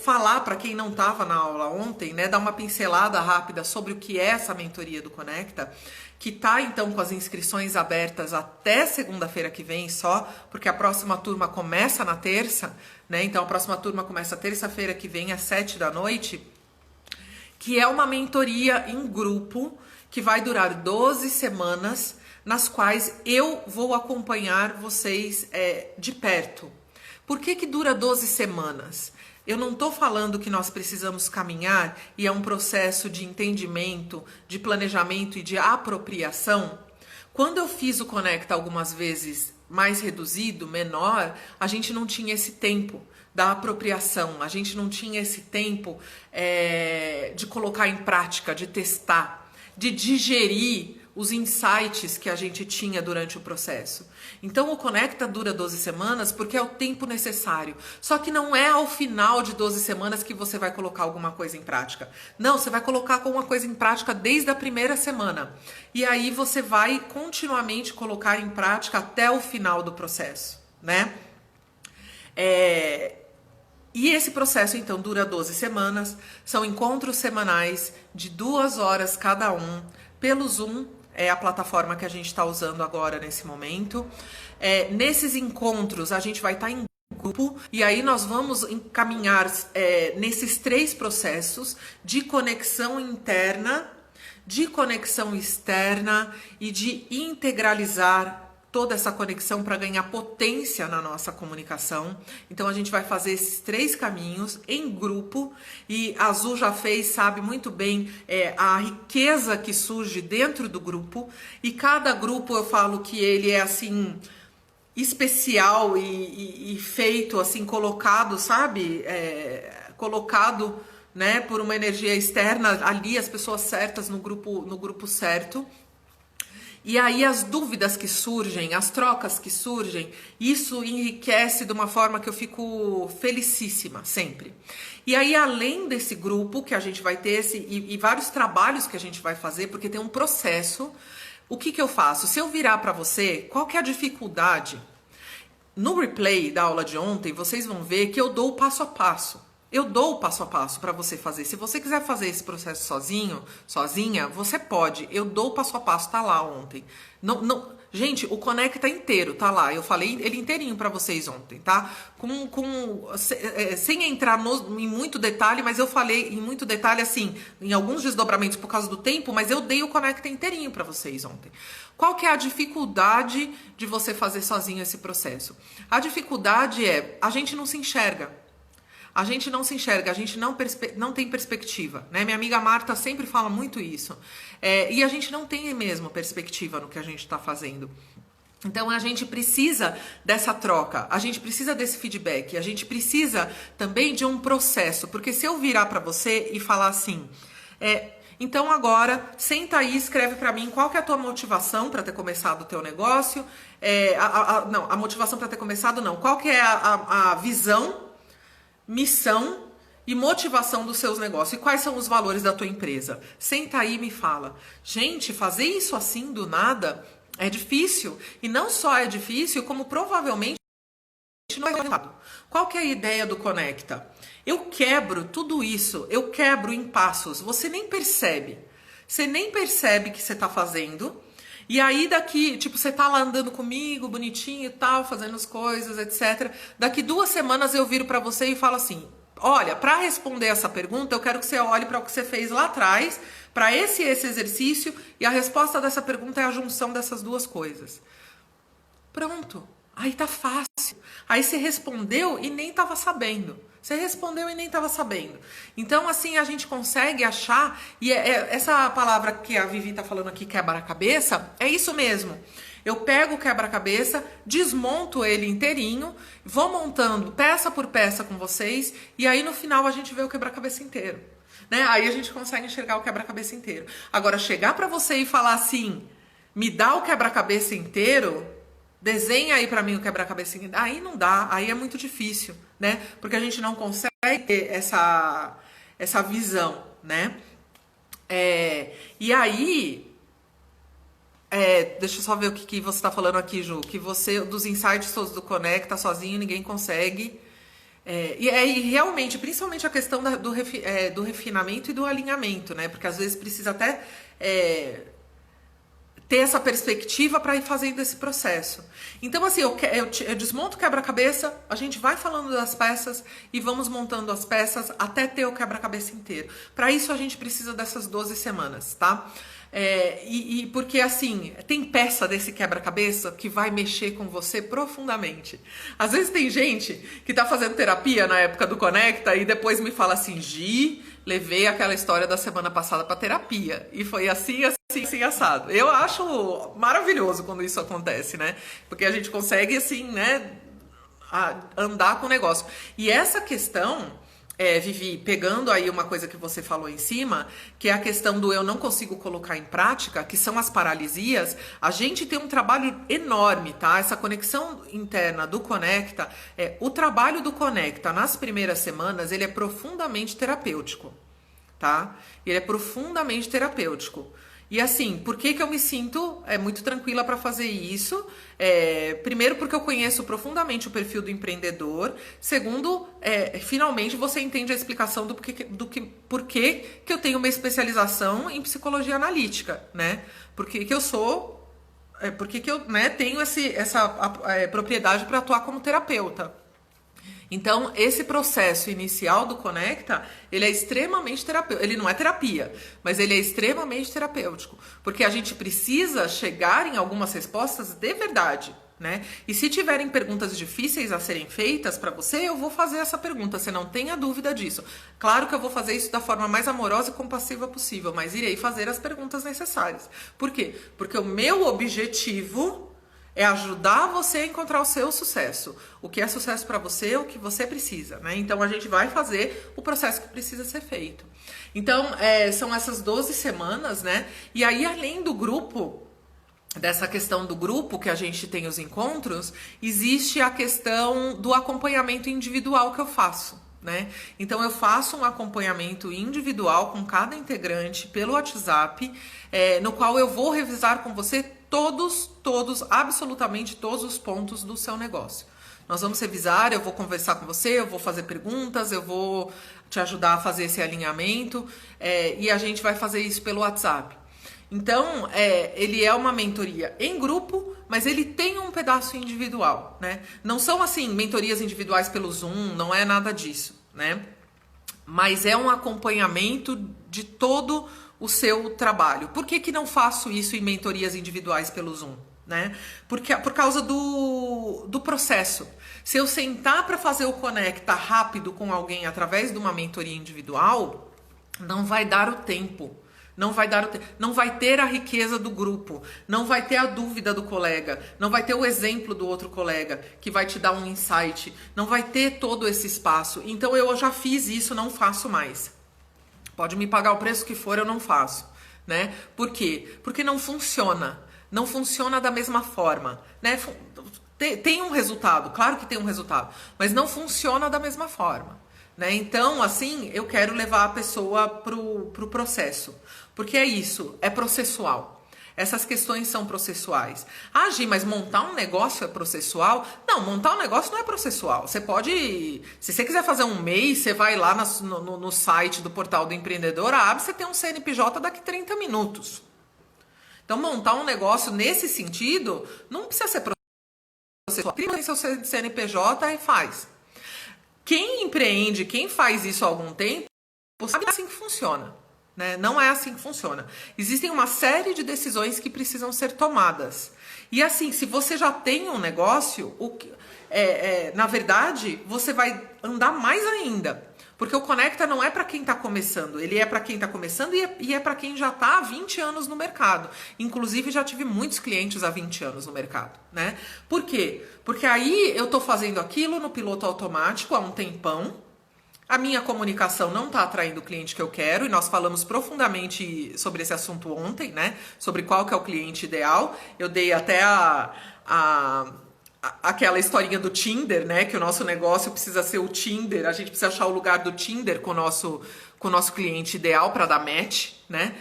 falar para quem não estava na aula ontem, né, dar uma pincelada rápida sobre o que é essa mentoria do Conecta, que tá então com as inscrições abertas até segunda-feira que vem só, porque a próxima turma começa na terça, né? Então a próxima turma começa terça-feira que vem às 7 da noite, que é uma mentoria em grupo que vai durar 12 semanas, nas quais eu vou acompanhar vocês de perto. Por que que dura 12 semanas? Eu não estou falando que nós precisamos caminhar e é um processo de entendimento, de planejamento e de apropriação, Quando eu fiz o Conecta algumas vezes mais reduzido, menor, a gente não tinha esse tempo da apropriação, a gente não tinha esse tempo de colocar em prática, de testar, de digerir os insights que a gente tinha durante o processo. Então o Conecta dura 12 semanas porque é o tempo necessário. Só que não é ao final de 12 semanas que você vai colocar alguma coisa em prática. Não, você vai colocar alguma coisa em prática desde a primeira semana. E aí você vai continuamente colocar em prática até o final do processo, né? E esse processo, então, dura 12 semanas. São encontros semanais de 2 horas cada um, pelo Zoom, é a plataforma que a gente está usando agora nesse momento. Nesses encontros, a gente vai estar em grupo, e aí nós vamos encaminhar nesses 3 processos de conexão interna, de conexão externa e de integralizar toda essa conexão para ganhar potência na nossa comunicação. Então a gente vai fazer esses 3 caminhos em grupo, e a Azul já fez, sabe muito bem a riqueza que surge dentro do grupo, e cada grupo eu falo que ele é assim especial e feito assim, colocado, sabe? Colocado, né, por uma energia externa ali, as pessoas certas no grupo certo. E aí as dúvidas que surgem, as trocas que surgem, isso enriquece de uma forma que eu fico felicíssima sempre. E aí, além desse grupo que a gente vai ter e vários trabalhos que a gente vai fazer, porque tem um processo, o que eu faço? Se eu virar para você, qual que é a dificuldade? No replay da aula de ontem, vocês vão ver que eu dou o passo a passo. Eu dou o passo a passo para você fazer. Se você quiser fazer esse processo sozinha, você pode. Eu dou o passo a passo, tá lá ontem. Gente, o Conecta inteiro tá lá. Eu falei ele inteirinho para vocês ontem, tá? Sem entrar em muito detalhe, mas eu falei em muito detalhe, assim, em alguns desdobramentos por causa do tempo, mas eu dei o Conecta inteirinho para vocês ontem. Qual que é a dificuldade de você fazer sozinho esse processo? A dificuldade é, a gente não se enxerga. A gente não se enxerga, a gente não tem perspectiva, né? Minha amiga Marta sempre fala muito isso. E a gente não tem mesmo perspectiva no que a gente está fazendo. Então a gente precisa dessa troca, a gente precisa desse feedback, a gente precisa também de um processo. Porque se eu virar para você e falar assim, então agora senta aí e escreve para mim qual que é a tua motivação para ter começado o teu negócio. Não, a motivação para ter começado não. Qual que é a visão, missão e motivação dos seus negócios, e quais são os valores da tua empresa? Senta aí e me fala. Gente, fazer isso assim do nada é difícil, e não só é difícil, como provavelmente não é resultado. Qual que é a ideia do Conecta? Eu quebro tudo isso, eu quebro em passos, você nem percebe que você está fazendo. E aí daqui, tipo, você tá lá andando comigo, bonitinho e tal, fazendo as coisas, etc. Daqui 2 semanas eu viro pra você e falo assim, olha, pra responder essa pergunta, eu quero que você olhe para o que você fez lá atrás, para esse exercício, e a resposta dessa pergunta é a junção dessas 2 coisas. Pronto. Aí tá fácil. Aí você respondeu e nem tava sabendo. Você respondeu e nem estava sabendo. Então, assim, a gente consegue achar, e essa palavra que a Vivi está falando aqui, quebra-cabeça, é isso mesmo. Eu pego o quebra-cabeça, desmonto ele inteirinho, vou montando peça por peça com vocês, e aí no final a gente vê o quebra-cabeça inteiro. Né? Aí a gente consegue enxergar o quebra-cabeça inteiro. Agora, chegar para você e falar assim, me dá o quebra-cabeça inteiro, desenha aí pra mim o quebra-cabeça. Aí não dá, aí é muito difícil, né? Porque a gente não consegue ter essa visão, né? E aí, deixa eu só ver o que você tá falando aqui, Ju. Que você, dos insights todos do Conecta sozinho, ninguém consegue. E realmente, principalmente a questão do refinamento e do alinhamento, né? Porque às vezes precisa até ter essa perspectiva para ir fazendo esse processo. Então, assim, eu desmonto o quebra-cabeça, a gente vai falando das peças e vamos montando as peças até ter o quebra-cabeça inteiro. Para isso, a gente precisa dessas 12 semanas, tá? E porque, assim, tem peça desse quebra-cabeça que vai mexer com você profundamente. Às vezes tem gente que tá fazendo terapia na época do Conecta e depois me fala assim, Gi, levei aquela história da semana passada pra terapia. E foi assim, assim, assim, assado. Eu acho maravilhoso quando isso acontece, né? Porque a gente consegue, assim, né, andar com o negócio. E essa questão... Vivi, pegando aí uma coisa que você falou em cima, que é a questão do eu não consigo colocar em prática, que são as paralisias, a gente tem um trabalho enorme, tá? Essa conexão interna do Conecta, o trabalho do Conecta nas primeiras semanas, ele é profundamente terapêutico, tá? Ele é profundamente terapêutico. E assim, por que eu me sinto muito tranquila para fazer isso? Primeiro, porque eu conheço profundamente o perfil do empreendedor. Segundo, finalmente você entende a explicação do porquê que eu tenho uma especialização em psicologia analítica, né? Porque que eu sou, porque que eu, né, tenho essa propriedade para atuar como terapeuta. Então, esse processo inicial do Conecta, ele é extremamente terapêutico. Ele não é terapia, mas ele é extremamente terapêutico. Porque a gente precisa chegar em algumas respostas de verdade, né? E se tiverem perguntas difíceis a serem feitas para você, eu vou fazer essa pergunta, você não tenha dúvida disso. Claro que eu vou fazer isso da forma mais amorosa e compassiva possível, mas irei fazer as perguntas necessárias. Por quê? Porque o meu objetivo... é ajudar você a encontrar o seu sucesso. O que é sucesso para você, o que você precisa, né? Então, a gente vai fazer o processo que precisa ser feito. Então, são essas 12 semanas, né? E aí, além do grupo, dessa questão do grupo, que a gente tem os encontros, existe a questão do acompanhamento individual que eu faço, né? Então, eu faço um acompanhamento individual com cada integrante pelo WhatsApp, no qual eu vou revisar com você absolutamente todos os pontos do seu negócio. Nós vamos revisar, eu vou conversar com você, eu vou fazer perguntas, eu vou te ajudar a fazer esse alinhamento, e a gente vai fazer isso pelo WhatsApp. Então, ele é uma mentoria em grupo, mas ele tem um pedaço individual, né? Não são, assim, mentorias individuais pelo Zoom, não é nada disso, né? Mas é um acompanhamento de todo o seu trabalho. Por que não faço isso em mentorias individuais pelo Zoom, né? Porque, por causa do processo. Se eu sentar para fazer o Conecta rápido com alguém através de uma mentoria individual, não vai dar o tempo. Não vai ter a riqueza do grupo, não vai ter a dúvida do colega, não vai ter o exemplo do outro colega que vai te dar um insight, não vai ter todo esse espaço. Então eu já fiz isso, não faço mais. Pode me pagar o preço que for, eu não faço, né? Por quê? Porque não funciona. Não funciona da mesma forma, né? Tem um resultado, claro que tem um resultado, mas não funciona da mesma forma, né? Então, assim, eu quero levar a pessoa pro processo. Porque é isso, é processual. Essas questões são processuais. Ah, Gi, mas montar um negócio é processual? Não, montar um negócio não é processual. Você pode... Se você quiser fazer um MEI, você vai lá no site do Portal do Empreendedor, abre, você tem um CNPJ daqui 30 minutos. Então, montar um negócio nesse sentido, não precisa ser processual. Cria seu CNPJ e faz. Quem empreende, quem faz isso há algum tempo, sabe assim que funciona. Né? Não é assim que funciona. Existem uma série de decisões que precisam ser tomadas. E assim, se você já tem um negócio, na verdade, você vai andar mais ainda. Porque o Conecta não é para quem está começando, ele é para quem está começando e é para quem já está há 20 anos no mercado. Inclusive, já tive muitos clientes há 20 anos no mercado. Né? Por quê? Porque aí eu estou fazendo aquilo no piloto automático há um tempão. A minha comunicação não está atraindo o cliente que eu quero, e nós falamos profundamente sobre esse assunto ontem, né? Sobre qual que é o cliente ideal. Eu dei até aquela historinha do Tinder, né? Que o nosso negócio precisa ser o Tinder, a gente precisa achar o lugar do Tinder com o nosso cliente ideal para dar match, né?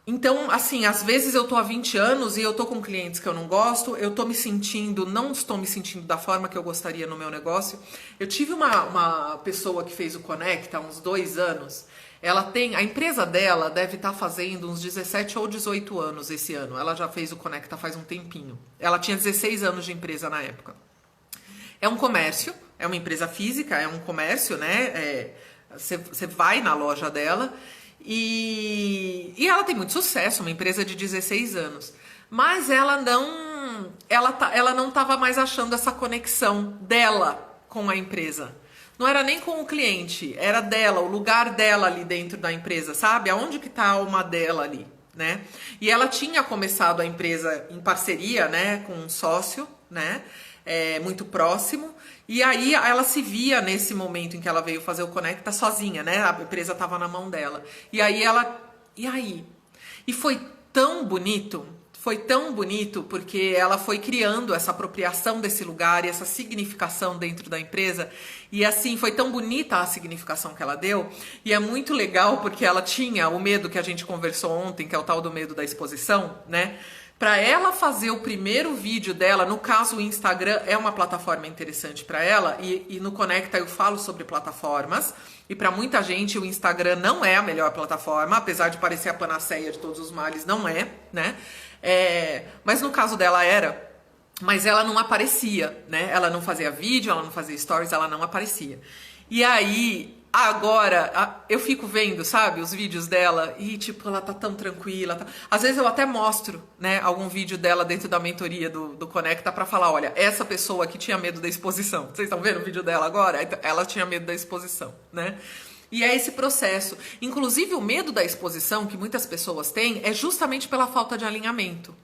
Então, assim, às vezes eu tô há 20 anos e eu tô com clientes que eu não gosto, não estou me sentindo da forma que eu gostaria no meu negócio. Eu tive uma pessoa que fez o Conecta há uns 2 anos. A empresa dela deve estar fazendo uns 17 ou 18 anos esse ano. Ela já fez o Conecta faz um tempinho. Ela tinha 16 anos de empresa na época. É um comércio, é uma empresa física, é um comércio, né? Você vai na loja dela. E ela tem muito sucesso, uma empresa de 16 anos. Mas ela não estava mais achando essa conexão dela com a empresa. Não era nem com o cliente, era dela, o lugar dela ali dentro da empresa, sabe? Aonde que tá a alma dela ali, né? E ela tinha começado a empresa em parceria, né, com um sócio, né, muito próximo. E aí ela se via nesse momento em que ela veio fazer o Conecta sozinha, né? A empresa estava na mão dela. E aí? E foi tão bonito. Foi tão bonito porque ela foi criando essa apropriação desse lugar e essa significação dentro da empresa. E assim, foi tão bonita a significação que ela deu. E é muito legal porque ela tinha o medo que a gente conversou ontem, que é o tal do medo da exposição, né? Para ela fazer o primeiro vídeo dela, no caso o Instagram é uma plataforma interessante para ela, e no Conecta eu falo sobre plataformas, e para muita gente o Instagram não é a melhor plataforma, apesar de parecer a panaceia de todos os males, não é, né? Mas no caso dela era, mas ela não aparecia, né? Ela não fazia vídeo, ela não fazia stories, ela não aparecia. E aí, agora, eu fico vendo, sabe, os vídeos dela e, tipo, ela tá tão tranquila. Às vezes eu até mostro, né, algum vídeo dela dentro da mentoria do Conecta pra falar, olha, essa pessoa que tinha medo da exposição. Vocês estão vendo o vídeo dela agora? Ela tinha medo da exposição, né? E é esse processo. Inclusive, o medo da exposição que muitas pessoas têm é justamente pela falta de alinhamento.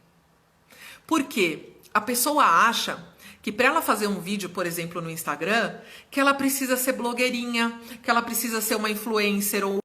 Por quê? A pessoa acha que para ela fazer um vídeo, por exemplo, no Instagram, que ela precisa ser blogueirinha, que ela precisa ser uma influencer ou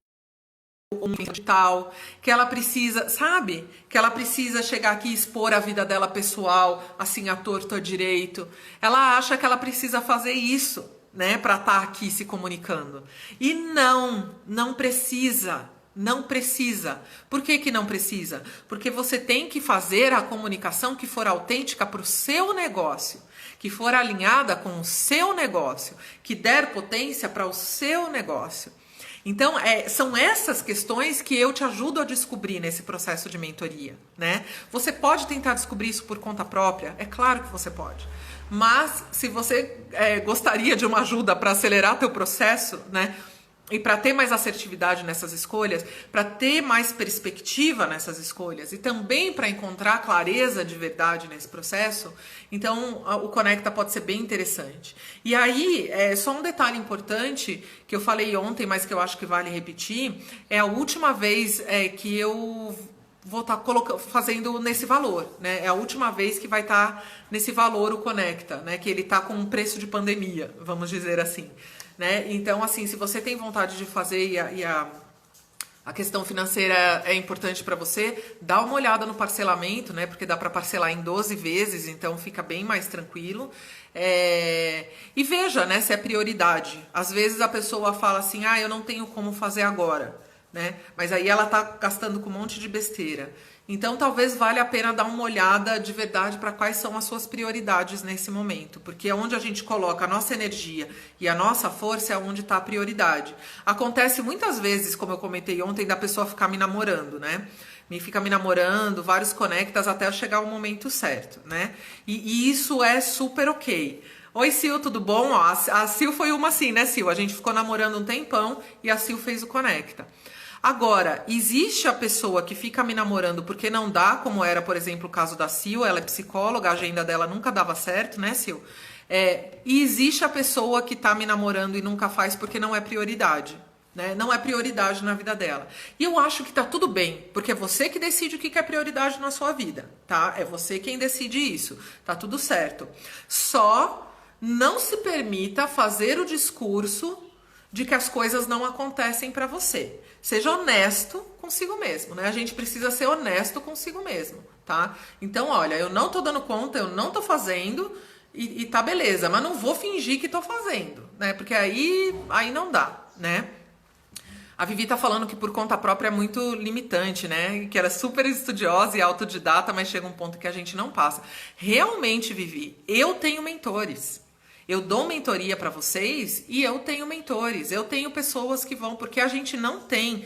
um digital, que ela precisa, sabe? Que ela precisa chegar aqui e expor a vida dela pessoal, assim, à torto à direito. Ela acha que ela precisa fazer isso, né, para estar aqui se comunicando. E não precisa. Não precisa. Por que que não precisa? Porque você tem que fazer a comunicação que for autêntica para o seu negócio, que for alinhada com o seu negócio, que der potência para o seu negócio. Então, são essas questões que eu te ajudo a descobrir nesse processo de mentoria, né? Você pode tentar descobrir isso por conta própria? É claro que você pode. Mas, se você gostaria de uma ajuda para acelerar teu processo, né? E para ter mais assertividade nessas escolhas, para ter mais perspectiva nessas escolhas e também para encontrar clareza de verdade nesse processo, então o Conecta pode ser bem interessante. E aí, só um detalhe importante que eu falei ontem, mas que eu acho que vale repetir, é a última vez que eu vou estar fazendo nesse valor, né? É a última vez que vai estar nesse valor o Conecta, né? Que ele está com um preço de pandemia, vamos dizer assim. Né? Então, assim, se você tem vontade de fazer e a questão financeira é importante para você, dá uma olhada no parcelamento, né? Porque dá para parcelar em 12 vezes, então fica bem mais tranquilo. E veja, né, se é prioridade. Às vezes a pessoa fala assim, eu não tenho como fazer agora, né? Mas aí ela tá gastando com um monte de besteira. Então, talvez valha a pena dar uma olhada de verdade para quais são as suas prioridades nesse momento. Porque é onde a gente coloca a nossa energia e a nossa força é onde está a prioridade. Acontece muitas vezes, como eu comentei ontem, da pessoa ficar me namorando, né? Fica me namorando, vários conectas até chegar o momento certo, né? E isso é super ok. Oi, Sil, tudo bom? Ó, a Sil foi uma assim, né, Sil? A gente ficou namorando um tempão e a Sil fez o Conecta. Agora, existe a pessoa que fica me namorando porque não dá, como era, por exemplo, o caso da Sil, ela é psicóloga, a agenda dela nunca dava certo, né, Sil? E existe a pessoa que tá me namorando e nunca faz porque não é prioridade, né? Não é prioridade na vida dela. E eu acho que tá tudo bem, porque é você que decide o que é prioridade na sua vida, tá? É você quem decide isso, tá tudo certo. Só não se permita fazer o discurso de que as coisas não acontecem para você. Seja honesto consigo mesmo, né? A gente precisa ser honesto consigo mesmo, tá? Então, olha, eu não tô dando conta, eu não tô fazendo e tá beleza, mas não vou fingir que tô fazendo, né? Porque aí não dá, né? A Vivi tá falando que por conta própria é muito limitante, né? Que ela é super estudiosa e autodidata, mas chega um ponto que a gente não passa. Realmente, Vivi, eu tenho mentores. Eu dou mentoria para vocês e eu tenho mentores. Eu tenho pessoas que vão, porque a gente não tem...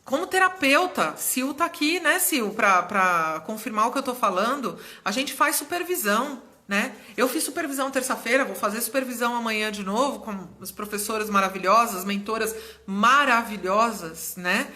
Como terapeuta, Sil tá aqui, né, Sil? Para confirmar o que eu tô falando, a gente faz supervisão, né? Eu fiz supervisão terça-feira, vou fazer supervisão amanhã de novo com as professoras maravilhosas, mentoras maravilhosas, né?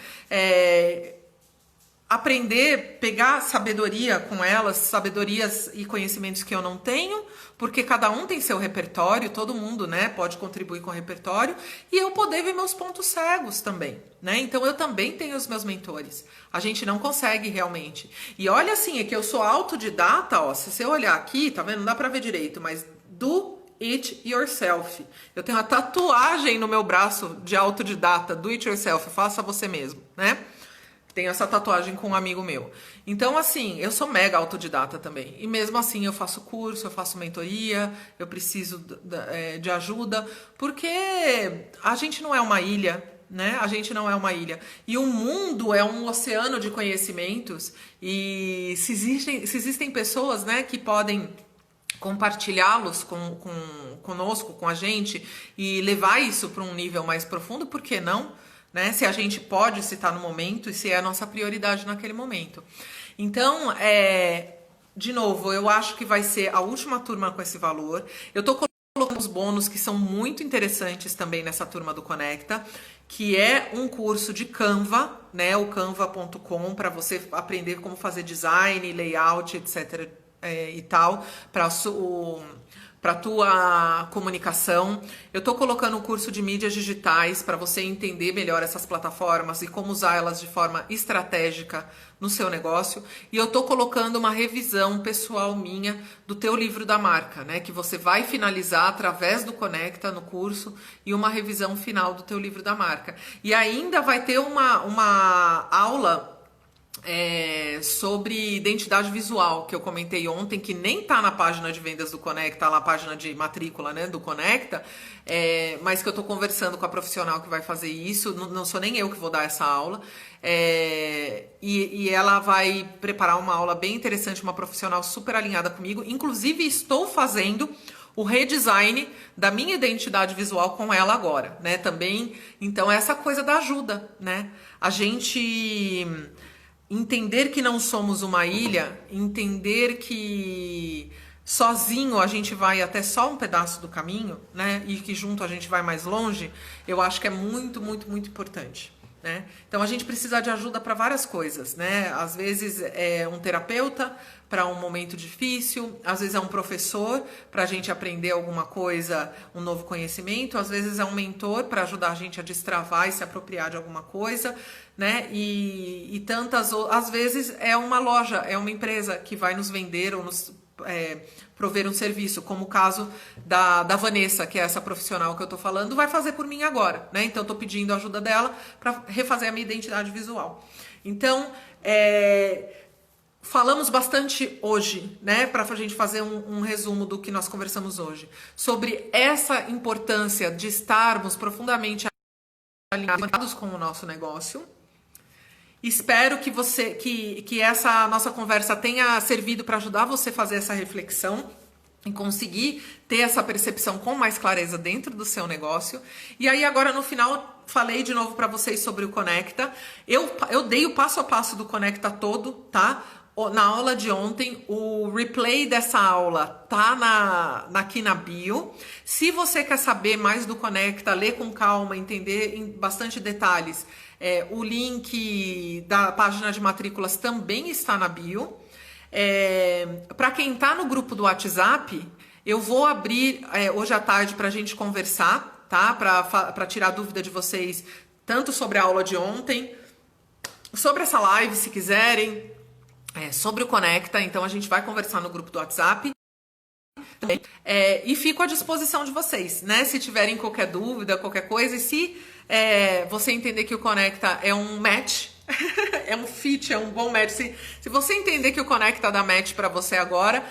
Aprender, pegar sabedoria com elas, sabedorias e conhecimentos que eu não tenho, porque cada um tem seu repertório, todo mundo, né, pode contribuir com o repertório, e eu poder ver meus pontos cegos também, né? Então eu também tenho os meus mentores. A gente não consegue realmente. E olha assim, é que eu sou autodidata, ó, se você olhar aqui, tá vendo? Não dá pra ver direito, mas do it yourself. Eu tenho uma tatuagem no meu braço de autodidata, do it yourself, faça você mesmo, né? Tenho essa tatuagem com um amigo meu. Então, assim, eu sou mega autodidata também. E mesmo assim, eu faço curso, eu faço mentoria, eu preciso de ajuda, porque a gente não é uma ilha, né? A gente não é uma ilha. E o mundo é um oceano de conhecimentos. E se existem pessoas, né, que podem compartilhá-los conosco, com a gente, e levar isso para um nível mais profundo, por que não? Né? Se a gente pode, se está no momento e se é a nossa prioridade naquele momento. Então, de novo, eu acho que vai ser a última turma com esse valor. Eu estou colocando os bônus que são muito interessantes também nessa turma do Conecta, que é um curso de Canva, né? O canva.com, para você aprender como fazer design, layout, etc. E tal, para a tua comunicação. Eu estou colocando um curso de mídias digitais para você entender melhor essas plataformas e como usar elas de forma estratégica no seu negócio. E eu estou colocando uma revisão pessoal minha do teu livro da marca, né? Que você vai finalizar através do Conecta no curso, e uma revisão final do teu livro da marca. E ainda vai ter uma aula sobre identidade visual, que eu comentei ontem, que nem tá na página de vendas do Conecta, tá na página de matrícula, né, do Conecta, mas que eu tô conversando com a profissional que vai fazer isso, não sou nem eu que vou dar essa aula, e ela vai preparar uma aula bem interessante, uma profissional super alinhada comigo, inclusive estou fazendo o redesign da minha identidade visual com ela agora, né, também. Então essa coisa da ajuda, né, a gente entender que não somos uma ilha, entender que sozinho a gente vai até só um pedaço do caminho, né? E que junto a gente vai mais longe, eu acho que é muito, muito, muito importante, né? Então a gente precisa de ajuda para várias coisas, né? Às vezes é um terapeuta para um momento difícil, às vezes é um professor para a gente aprender alguma coisa, um novo conhecimento, às vezes é um mentor para ajudar a gente a destravar e se apropriar de alguma coisa, né? E tantas, às vezes é uma loja, é uma empresa que vai nos vender ou nos prover um serviço, como o caso da Vanessa, que é essa profissional que eu tô falando, vai fazer por mim agora, né? Então eu tô pedindo a ajuda dela para refazer a minha identidade visual. Então, falamos bastante hoje, né, para a gente fazer um resumo do que nós conversamos hoje, sobre essa importância de estarmos profundamente alinhados com o nosso negócio. Espero que essa nossa conversa tenha servido para ajudar você a fazer essa reflexão e conseguir ter essa percepção com mais clareza dentro do seu negócio. E aí agora no final falei de novo para vocês sobre o Conecta. Eu dei o passo a passo do Conecta todo, tá? Na aula de ontem, o replay dessa aula tá aqui na bio. Se você quer saber mais do Conecta, ler com calma, entender em bastante detalhes, o link da página de matrículas também está na bio. Para quem está no grupo do WhatsApp, eu vou abrir hoje à tarde para a gente conversar, tá? Para tirar dúvida de vocês, tanto sobre a aula de ontem, sobre essa live, se quiserem, sobre o Conecta. Então a gente vai conversar no grupo do WhatsApp. E fico à disposição de vocês, né? Se tiverem qualquer dúvida, qualquer coisa, e se você entender que o Conecta é um match, é um fit, é um bom match, se você entender que o Conecta dá match para você agora,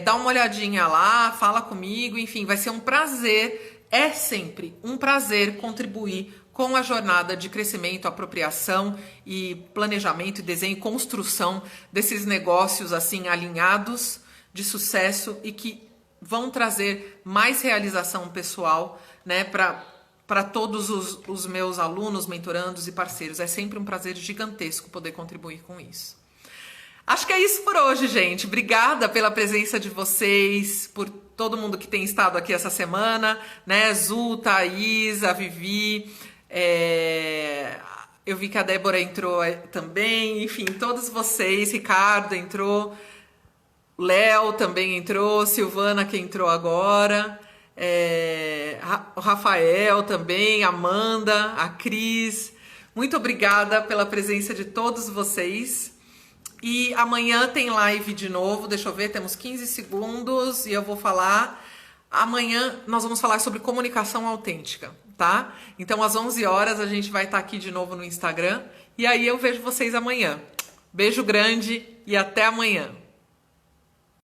dá uma olhadinha lá, fala comigo, enfim, vai ser um prazer, é sempre um prazer contribuir com a jornada de crescimento, apropriação e planejamento, desenho e construção desses negócios assim alinhados, de sucesso, e que vão trazer mais realização pessoal, né, para todos os meus alunos, mentorandos e parceiros. É sempre um prazer gigantesco poder contribuir com isso. Acho que é isso por hoje, gente. Obrigada pela presença de vocês, por todo mundo que tem estado aqui essa semana, né? Zu, Thaís, a Vivi, eu vi que a Débora entrou também, enfim, todos vocês, Ricardo entrou, Léo também entrou, Silvana que entrou agora, o Rafael também, Amanda, a Cris. Muito obrigada pela presença de todos vocês. E amanhã tem live de novo, deixa eu ver, temos 15 segundos e eu vou falar. Amanhã nós vamos falar sobre comunicação autêntica, tá? Então às 11 horas a gente vai estar aqui de novo no Instagram e aí eu vejo vocês amanhã. Beijo grande e até amanhã.